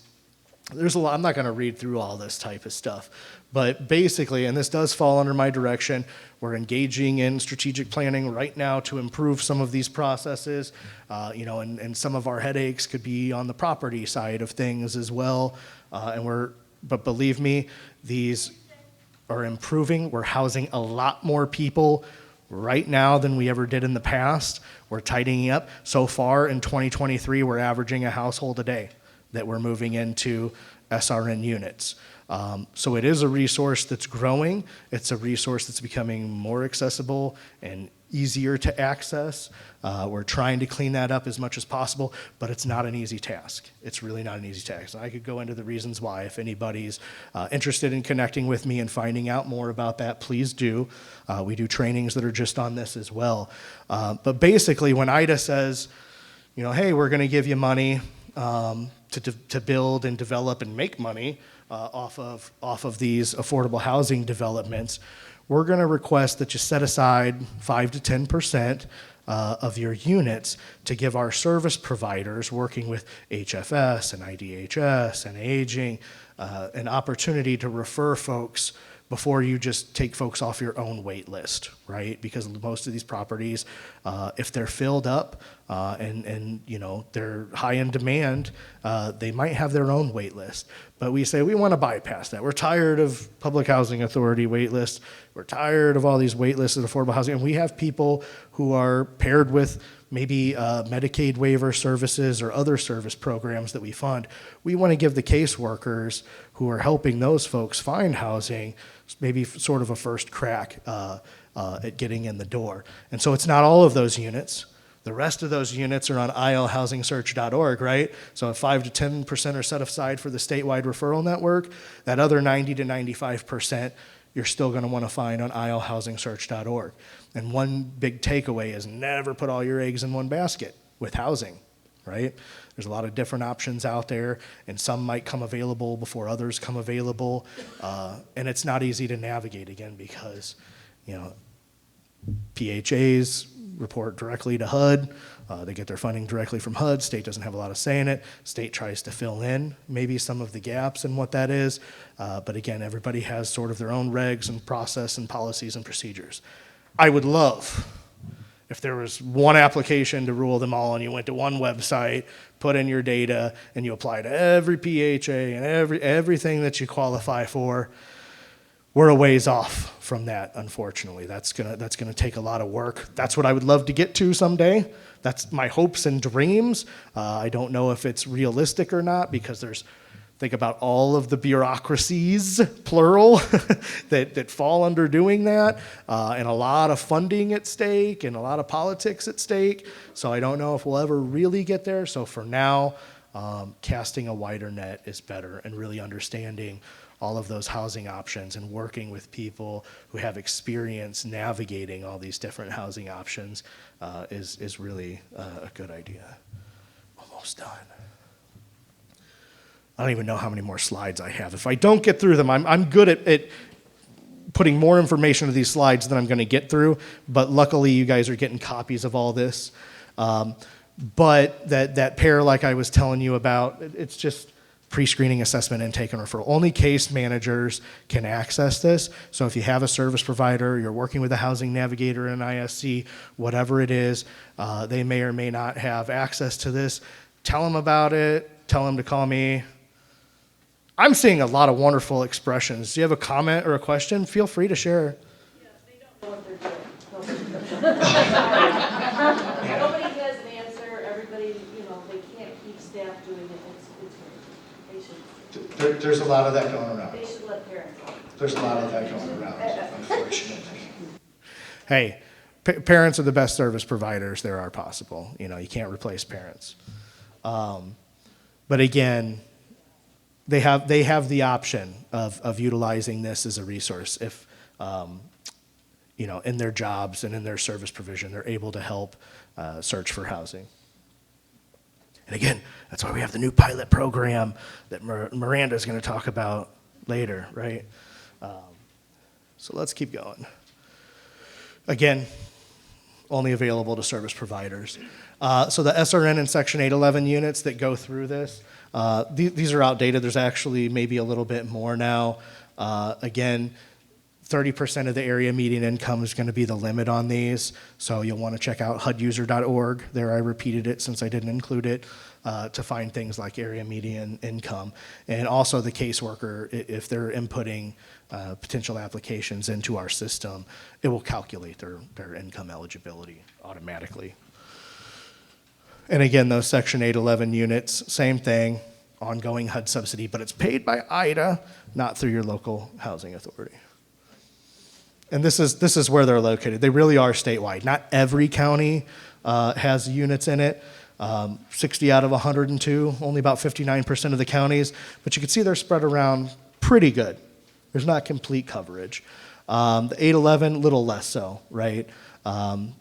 there's a lot, I'm not going to read through all this type of stuff, but basically, and this does fall under my direction, we're engaging in strategic planning right now to improve some of these processes, and some of our headaches could be on the property side of things as well, but believe me, these are improving. We're housing a lot more people right now than we ever did in the past. We're tightening up. So far in 2023, we're averaging a household a day that we're moving into SRN units. So it is a resource that's growing. It's a resource that's becoming more accessible and easier to access. We're trying to clean that up as much as possible, but it's not an easy task. It's really not an easy task. I could go into the reasons why. If anybody's interested in connecting with me and finding out more about that, please do. We do trainings that are just on this as well. But basically, when IDA says, hey, we're going to give you money to build and develop and make money off of these affordable housing developments, we're going to request that you set aside 5 to 10% of your units to give our service providers working with HFS and IDHS and aging an opportunity to refer folks before you just take folks off your own wait list, right? Because most of these properties, if they're filled up and they're high in demand, they might have their own wait list. But we say we want to bypass that. We're tired of Public Housing Authority wait lists. We're tired of all these wait lists of affordable housing. And we have people who are paired with maybe Medicaid waiver services or other service programs that we fund. We want to give the caseworkers who are helping those folks find housing maybe sort of a first crack at getting in the door. And so it's not all of those units. The rest of those units are on ilhousingsearch.org, right? So if 5 to 10% are set aside for the statewide referral network, that other 90 to 95% you're still going to want to find on ilhousingsearch.org. And one big takeaway is never put all your eggs in one basket with housing, right? There's a lot of different options out there, and some might come available before others come available. And it's not easy to navigate, again, because, PHAs report directly to HUD. They get their funding directly from HUD. State doesn't have a lot of say in it. State tries to fill in maybe some of the gaps in what that is. But again, everybody has sort of their own regs and process and policies and procedures. I would love if there was one application to rule them all and you went to one website, put in your data, and you apply to every PHA and everything that you qualify for. We're a ways off from that, unfortunately. That's gonna take a lot of work. That's what I would love to get to someday. That's my hopes and dreams. I don't know if it's realistic or not, because think about all of the bureaucracies, plural, that fall under doing that, and a lot of funding at stake and a lot of politics at stake. So I don't know if we'll ever really get there. So for now, casting a wider net is better, and really understanding all of those housing options and working with people who have experience navigating all these different housing options is really a good idea. Almost done. I don't even know how many more slides I have. If I don't get through them, I'm good at putting more information to these slides than I'm going to get through, but luckily you guys are getting copies of all this. But that pair, like I was telling you about, it's just pre-screening, assessment, intake, and referral. Only case managers can access this. So if you have a service provider, you're working with a housing navigator, an ISC, whatever it is, they may or may not have access to this. Tell them about it. Tell them to call me. I'm seeing a lot of wonderful expressions. Do you have a comment or a question? Feel free to share. Yeah, they don't know what they're doing. Nobody has an answer. Everybody, they can't keep staff doing it. They should. There's a lot of that going around. They should let parents know. There's a lot of that going around, unfortunately. Hey, parents are the best service providers there are possible. You can't replace parents. But again, they have the option of utilizing this as a resource if, in their jobs and in their service provision, they're able to help search for housing. And again, that's why we have the new pilot program that Miranda is going to talk about later, right? So let's keep going. Again, only available to service providers. So the SRN and Section 811 units that go through this, these are outdated. There's actually maybe a little bit more now. Again, 30% of the area median income is going to be the limit on these. So you'll want to check out huduser.org. There I repeated it since I didn't include it, to find things like area median income. And also the caseworker, if they're inputting potential applications into our system, it will calculate their income eligibility automatically. And again, those Section 811 units, same thing, ongoing HUD subsidy, but it's paid by IDA, not through your local housing authority. And this is where they're located. They really are statewide. Not every county has units in it. 60 out of 102, only about 59% of the counties. But you can see they're spread around pretty good. There's not complete coverage. The 811, little less so, right?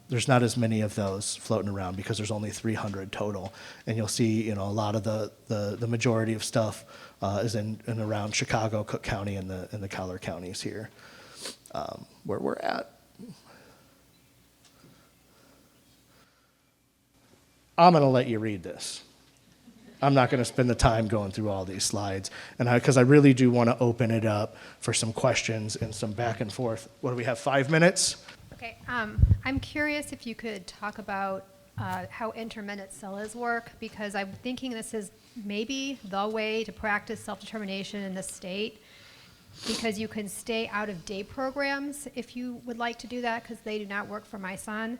There's not as many of those floating around because there's only 300 total. And you'll see, a lot of the majority of stuff is in and around Chicago, Cook County, and the Collier counties here, where we're at. I'm going to let you read this. I'm not going to spend the time going through all these slides, and because I really do want to open it up for some questions and some back and forth. What do we have, 5 minutes? Okay, I'm curious if you could talk about how intermittent CILAs work, because I'm thinking this is maybe the way to practice self-determination in the state, because you can stay out of day programs if you would like to do that, because they do not work for my son.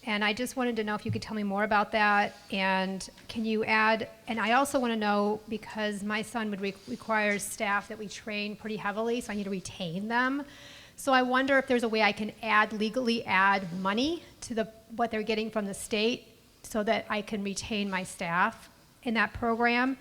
And I just wanted to know if you could tell me more about that, and can you add, and I also want to know, because my son would require staff that we train pretty heavily, so I need to retain them. So I wonder if there's a way I can legally add money to what they're getting from the state so that I can retain my staff in that program.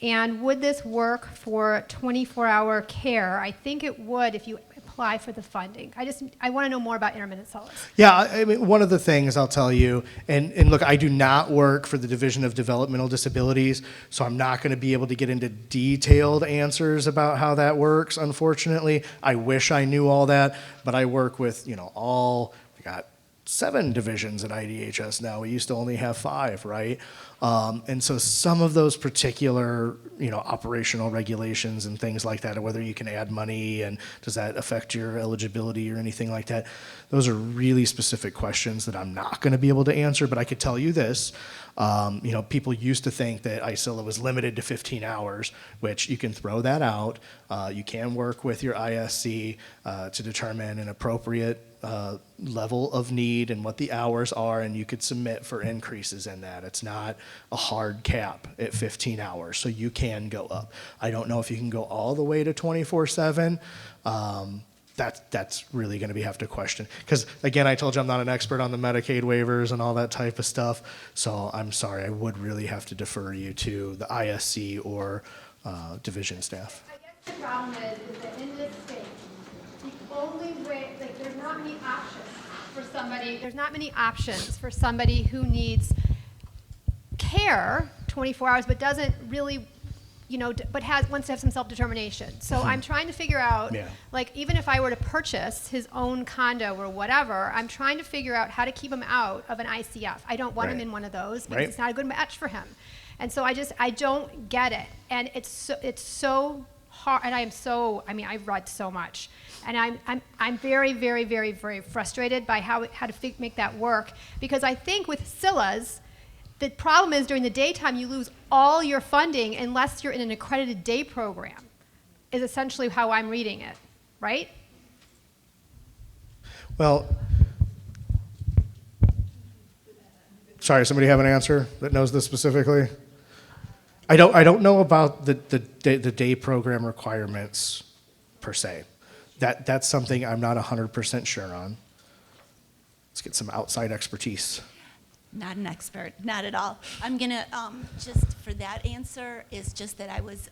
And would this work for 24-hour care? I think it would if you apply for the funding. I want to know more about intermittent CILAs. Yeah, I mean, one of the things I'll tell you, and look, I do not work for the Division of Developmental Disabilities, so I'm not going to be able to get into detailed answers about how that works, unfortunately. I wish I knew all that, but I work with, we got 7 divisions at IDHS now. We used to only have 5, right? And so some of those particular, operational regulations and things like that, or whether you can add money and does that affect your eligibility or anything like that, those are really specific questions that I'm not going to be able to answer, but I could tell you this. People used to think that ICILA was limited to 15 hours, which you can throw that out. You can work with your ISC to determine an appropriate level of need and what the hours are, and you could submit for increases in that. It's not a hard cap at 15 hours, so you can go up. I don't know if you can go all the way to 24/7. That's really going to have to question. Because, again, I told you I'm not an expert on the Medicaid waivers and all that type of stuff, so I'm sorry. I would really have to defer you to the ISC or division staff. I guess the problem is that in this state, the only way, there's not many options for somebody. There's not many options for somebody who needs care 24 hours, but doesn't really, but wants to have some self-determination. So I'm trying to figure out, even if I were to purchase his own condo or whatever, I'm trying to figure out how to keep him out of an ICF. I don't want him in one of those because it's not a good match for him. And so I don't get it. And it's so hard, and I've read so much. And I'm very, very, very, very frustrated by how to make that work, because I think with CILAs, the problem is during the daytime you lose all your funding unless you're in an accredited day program, is essentially how I'm reading it, right? Well, sorry, somebody have an answer that knows this specifically? I don't know about the day program requirements per se. That's something I'm not 100% sure on. Let's get some outside expertise. Not an expert, not at all. I'm gonna, just for that answer, is just that I was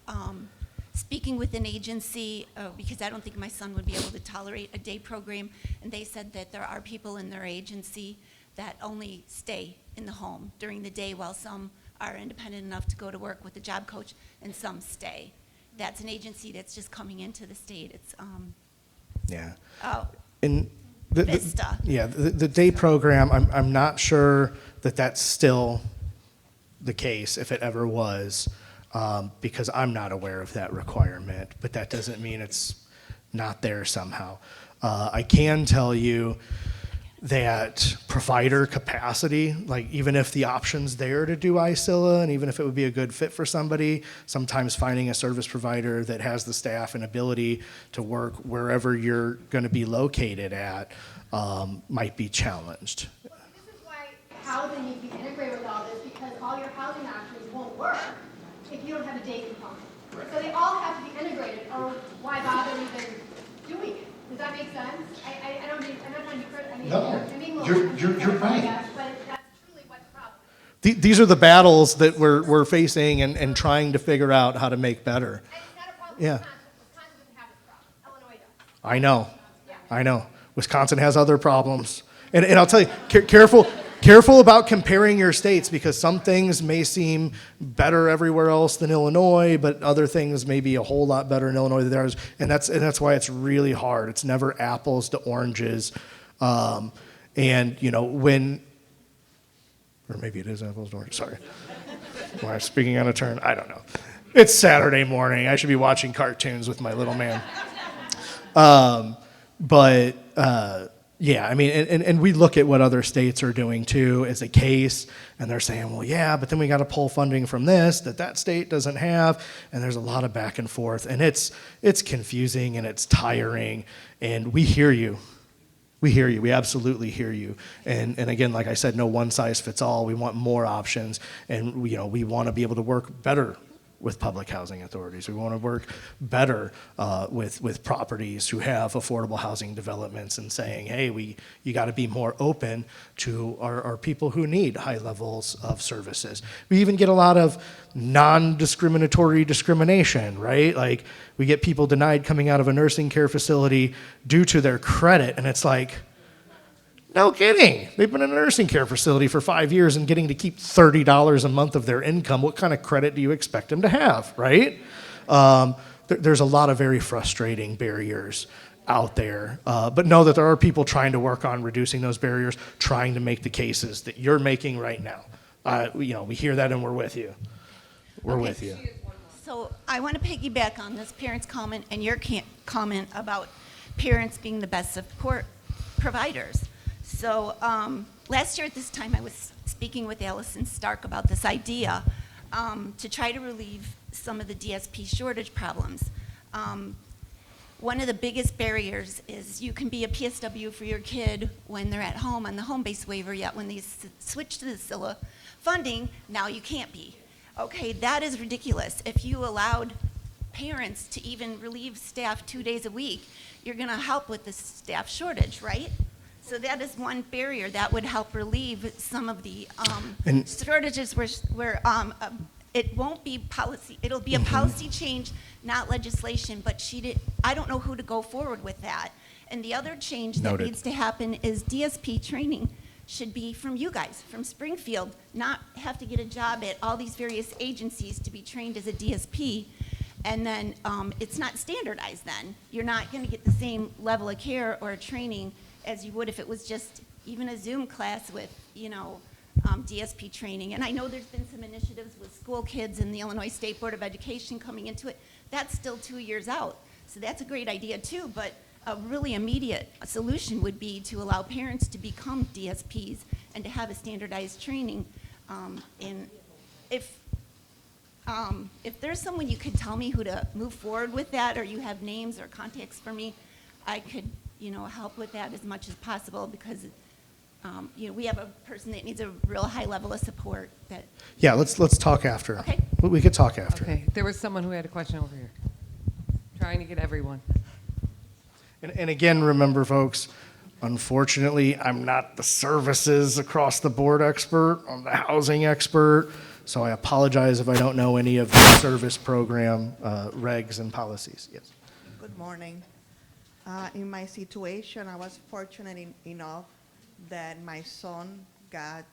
speaking with an agency because I don't think my son would be able to tolerate a day program, and they said that there are people in their agency that only stay in the home during the day, while some are independent enough to go to work with a job coach, and some stay. That's an agency that's just coming into the state. It's, Yeah. oh. And Vista. the day program, I'm not sure that that's still the case, if it ever was, because I'm not aware of that requirement, but that doesn't mean it's not there somehow. I can tell you that provider capacity, even if the option's there to do ICILA, and even if it would be a good fit for somebody, sometimes finding a service provider that has the staff and ability to work wherever you're going to be located at might be challenged. This is why housing needs to be integrated with all this, because all your housing options won't work if you don't have a day component. So they all have to be integrated, or why bother even doing it? Does that make sense? I don't mean, I'm not trying to be critical. You're right. But that's truly what the problem is. These are the battles that we're facing and trying to figure out how to make better. And it's not a problem. Yeah. Wisconsin doesn't have this problem. Illinois does. I know. Wisconsin has other problems. And I'll tell you, careful about comparing your states, because some things may seem better everywhere else than Illinois, but other things may be a whole lot better in Illinois than ours. And that's why it's really hard. It's never apples to oranges. When, or maybe it is apples to oranges, sorry. Am I speaking on a turn? I don't know. It's Saturday morning. I should be watching cartoons with my little man. And we look at what other states are doing too as a case, and they're saying, well, yeah, but then we got to pull funding from this that state doesn't have, and there's a lot of back and forth, and it's confusing and it's tiring, and we hear you. We absolutely hear you. And again, like I said, no one size fits all. We want more options, and we want to be able to work better with public housing authorities. We want to work better with properties who have affordable housing developments, and saying, hey, you got to be more open to our people who need high levels of services. We even get a lot of non-discriminatory discrimination, right? Like, we get people denied coming out of a nursing care facility due to their credit, and it's like, no kidding. They've been in a nursing care facility for 5 years and getting to keep $30 a month of their income. What kind of credit do you expect them to have, right? There's a lot of very frustrating barriers out there. But know that there are people trying to work on reducing those barriers, trying to make the cases that you're making right now. We hear that and we're with you. We're Okay. with you. So I want to piggyback on this parent's comment and your comment about parents being the best support providers. So last year at this time, I was speaking with Allison Stark about this idea to try to relieve some of the DSP shortage problems. One of the biggest barriers is you can be a PSW for your kid when they're at home on the home-based waiver, yet when they switch to the CILA funding, now you can't be. Okay, that is ridiculous. If you allowed parents to even relieve staff 2 days a week, you're going to help with the staff shortage, right? So that is one barrier that would help relieve some of the shortages where it won't be policy. It'll be a policy change, not legislation, but I don't know who to go forward with that. And the other change that needs to happen is DSP training should be from you guys, from Springfield, not have to get a job at all these various agencies to be trained as a DSP. And then it's not standardized then. You're not going to get the same level of care or training as you would if it was just even a Zoom class with, DSP training. And I know there's been some initiatives with school kids and the Illinois State Board of Education coming into it. That's still 2 years out. So that's a great idea too, but a really immediate solution would be to allow parents to become DSPs and to have a standardized training. And if there's someone you could tell me who to move forward with that, or you have names or contacts for me, I could, help with that as much as possible because, we have a person that needs a real high level of support. Yeah, let's talk after. Okay. We could talk after. Okay, there was someone who had a question over here. Trying to get everyone. And again, remember, folks, unfortunately, I'm not the services across the board expert. I'm the housing expert. So I apologize if I don't know any of the service program regs and policies. Yes. Good morning. In my situation, I was fortunate enough that my son got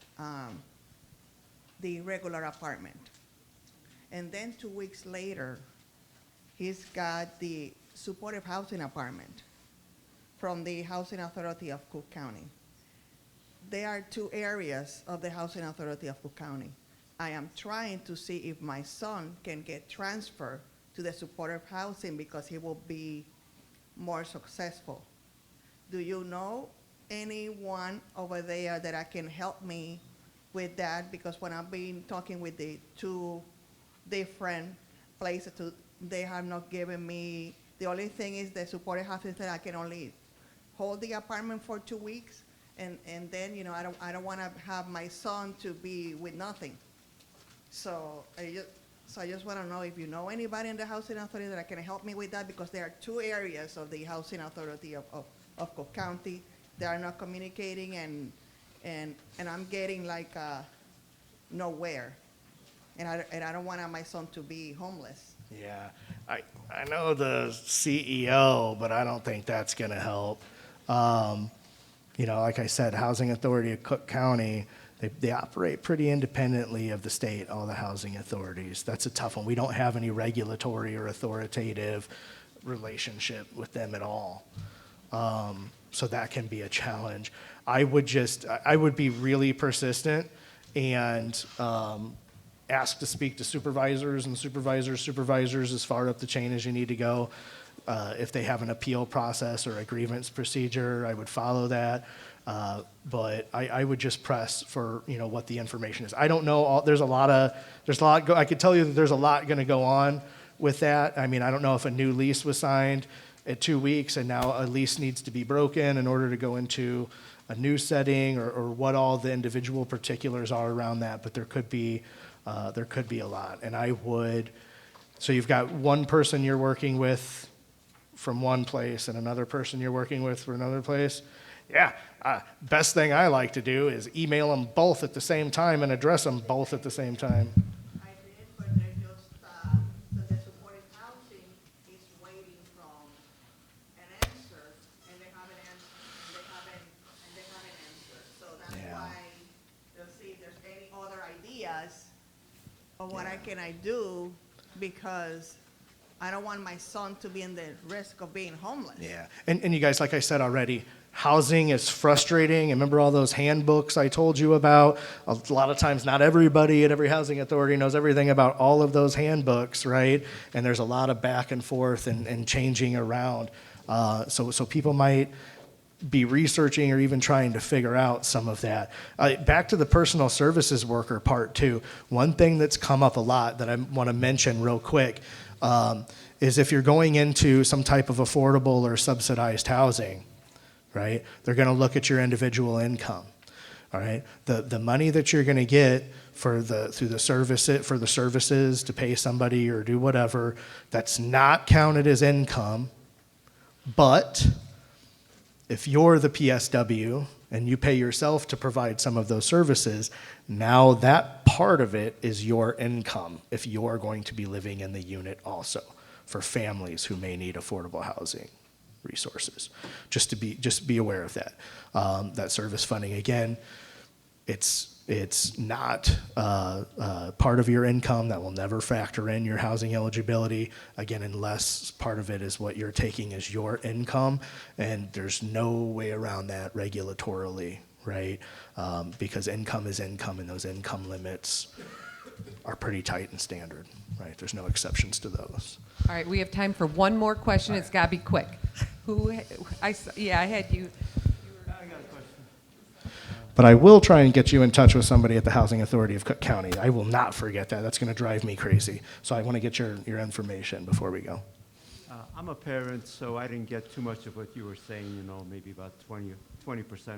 the regular apartment. And then 2 weeks later, he's got the supportive housing apartment from the Housing Authority of Cook County. There are 2 areas of the Housing Authority of Cook County. I am trying to see if my son can get transferred to the supportive housing because he will be more successful. Do you know anyone over there that can help me with that? Because when I've been talking with the 2 different places, they have not given me, the only thing is the supportive housing that I can only hold the apartment for 2 weeks, and then I don't want to have my son to be with nothing. So I just want to know if you know anybody in the Housing Authority that can help me with that, because there are 2 areas of the Housing Authority of Cook County that are not communicating, and I'm getting like nowhere, and I don't want my son to be homeless. Yeah, I know the CEO, but I don't think that's going to help. Like I said, Housing Authority of Cook County, they operate pretty independently of the state, all the housing authorities. That's a tough one. We don't have any regulatory or authoritative relationship with them at all. So that can be a challenge. I would be really persistent and ask to speak to supervisors and supervisors as far up the chain as you need to go. If they have an appeal process or a grievance procedure, I would follow that. But I would just press for what the information is. I don't know. There's a lot. I could tell you that there's a lot going to go on with that. I mean, I don't know if a new lease was signed at 2 weeks and now a lease needs to be broken in order to go into a new setting, or what all the individual particulars are around that. But there could be a lot. And I would. So you've got one person you're working with from one place and another person you're working with from another place. Yeah, best thing I like to do is email them both at the same time and address them both at the same time. I did, but they're just, so the supportive housing is waiting from an answer, and they haven't answered, and they haven't answered. So that's why they'll see if there's any other ideas of what I do, because I don't want my son to be in the risk of being homeless. Yeah, and you guys, like I said already, housing is frustrating. Remember all those handbooks I told you about? A lot of times, not everybody at every housing authority knows everything about all of those handbooks, right? And there's a lot of back and forth and changing around. So people might be researching or even trying to figure out some of that. Back to the personal services worker part too. One thing that's come up a lot that I want to mention real quick is if you're going into some type of affordable or subsidized housing, right? They're going to look at your individual income. All right, the money that you're going to get for the services to pay somebody or do whatever, that's not counted as income. But if you're the PSW and you pay yourself to provide some of those services, now that part of it is your income if you're going to be living in the unit also for families who may need affordable housing resources. Just be aware of that. That service funding, again, it's not part of your income. That will never factor in your housing eligibility, again, unless part of it is what you're taking as your income, and there's no way around that regulatorily, right? Because income is income, and those income limits are pretty tight and standard, right? There's no exceptions to those. All right, we have time for one more question. It's got to be quick. I had you. But I will try and get you in touch with somebody at the Housing Authority of Cook County. I will not forget that. That's going to drive me crazy. So I want to get your information before we go. I'm a parent, so I didn't get too much of what you were saying, maybe about 20%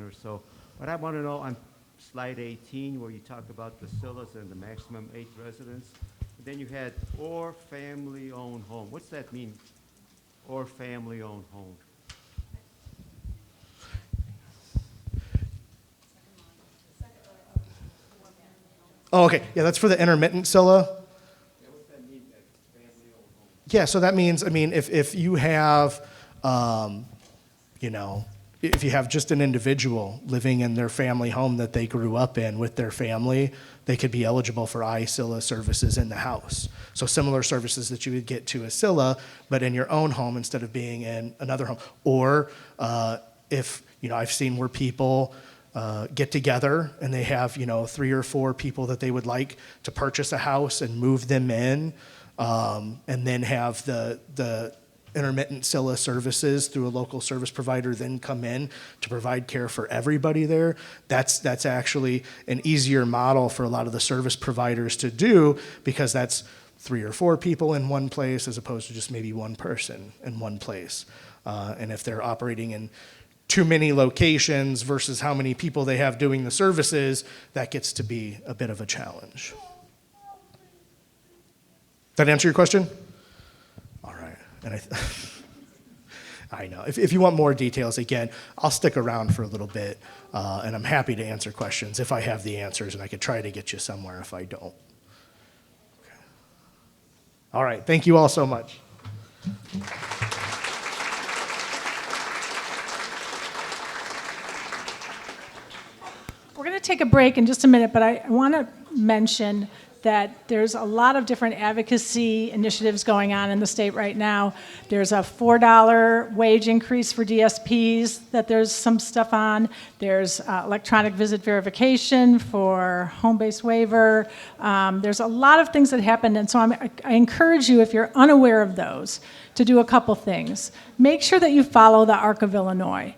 or so. But I want to know on slide 18 where you talk about the CILAs and the maximum 8 residents. Then you had or family-owned home. What's that mean, or family-owned home? Oh, okay. Yeah, that's for the intermittent CILA. Yeah, what's that mean, family-owned home? Yeah, so that means, if you have, if you have just an individual living in their family home that they grew up in with their family, they could be eligible for ICILA services in the house. So similar services that you would get to a CILA, but in your own home instead of being in another home. Or if, I've seen where people get together and they have 3 or 4 people that they would like to purchase a house and move them in, and then have the intermittent CILA services through a local service provider then come in to provide care for everybody there. That's actually an easier model for a lot of the service providers to do, because that's 3 or 4 people in one place as opposed to just maybe one person in one place. And if they're operating in too many locations versus how many people they have doing the services, that gets to be a bit of a challenge. That answer your question? All right. And I know. If you want more details, again, I'll stick around for a little bit, and I'm happy to answer questions if I have the answers, and I could try to get you somewhere if I don't. Okay. All right. Thank you all so much. We're going to take a break in just a minute, but I want to mention that there's a lot of different advocacy initiatives going on in the state right now. There's a $4 wage increase for DSPs that there's some stuff on. There's electronic visit verification for home-based waiver. There's a lot of things that happen, and so I encourage you, if you're unaware of those, to do a couple things. Make sure that you follow the ARC of Illinois.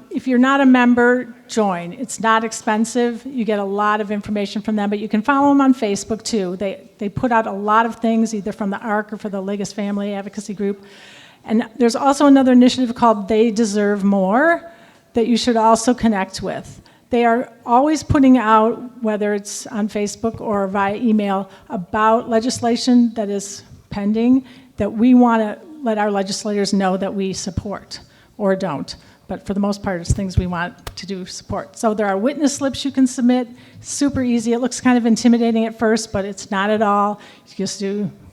If you're not a member, join. It's not expensive. You get a lot of information from them, but you can follow them on Facebook too. They put out a lot of things, either from the ARC or for the Lagos Family Advocacy Group. And there's also another initiative called They Deserve More that you should also connect with. They are always putting out, whether it's on Facebook or via email, about legislation that is pending that we want to let our legislators know that we support or don't. But for the most part, it's things we want to do support. So there are witness slips you can submit, super easy. It looks kind of intimidating at first, but it's not at all.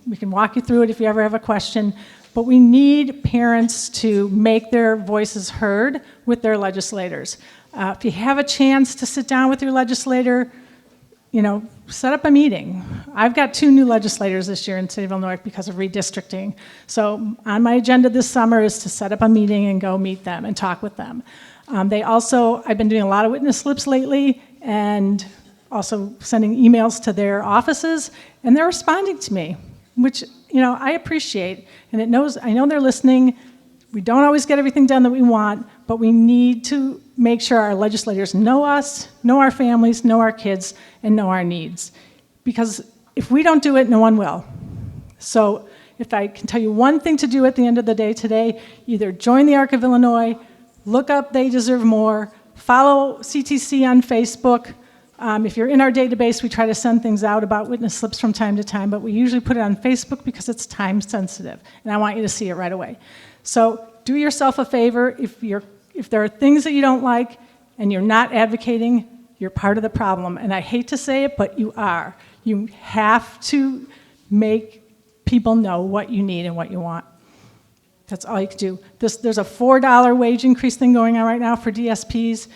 We can walk you through it if you ever have a question. But we need parents to make their voices heard with their legislators. If you have a chance to sit down with your legislator, set up a meeting. I've got 2 new legislators this year in the state of Illinois because of redistricting. So on my agenda this summer is to set up a meeting and go meet them and talk with them. I've been doing a lot of witness slips lately and also sending emails to their offices, and they're responding to me, which, I appreciate. And I know they're listening. We don't always get everything done that we want, but we need to make sure our legislators know us, know our families, know our kids, and know our needs. Because if we don't do it, no one will. So if I can tell you one thing to do at the end of the day today, either join the Arc of Illinois, look up They Deserve More, follow CTC on Facebook. If you're in our database, we try to send things out about witness slips from time to time, but we usually put it on Facebook because it's time sensitive, and I want you to see it right away. So do yourself a favor. If there are things that you don't like and you're not advocating, you're part of the problem. And I hate to say it, but you are. You have to make people know what you need and what you want. That's all you can do. There's a $4 wage increase thing going on right now for DSPs.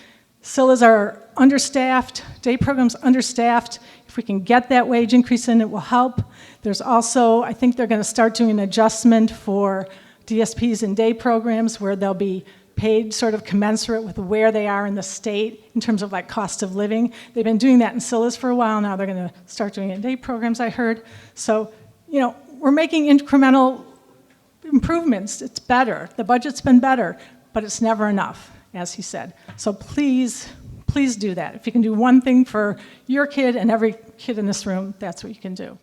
CILAs are understaffed, day programs understaffed. If we can get that wage increase in, it will help. There's also, I think they're going to start doing an adjustment for DSPs in day programs where they'll be paid sort of commensurate with where they are in the state in terms of like cost of living. They've been doing that in CILAs for a while now. They're going to start doing it in day programs, I heard. So, we're making incremental improvements. It's better. The budget's been better, but it's never enough, as he said. So please do that. If you can do one thing for your kid and every kid in this room, that's what you can do.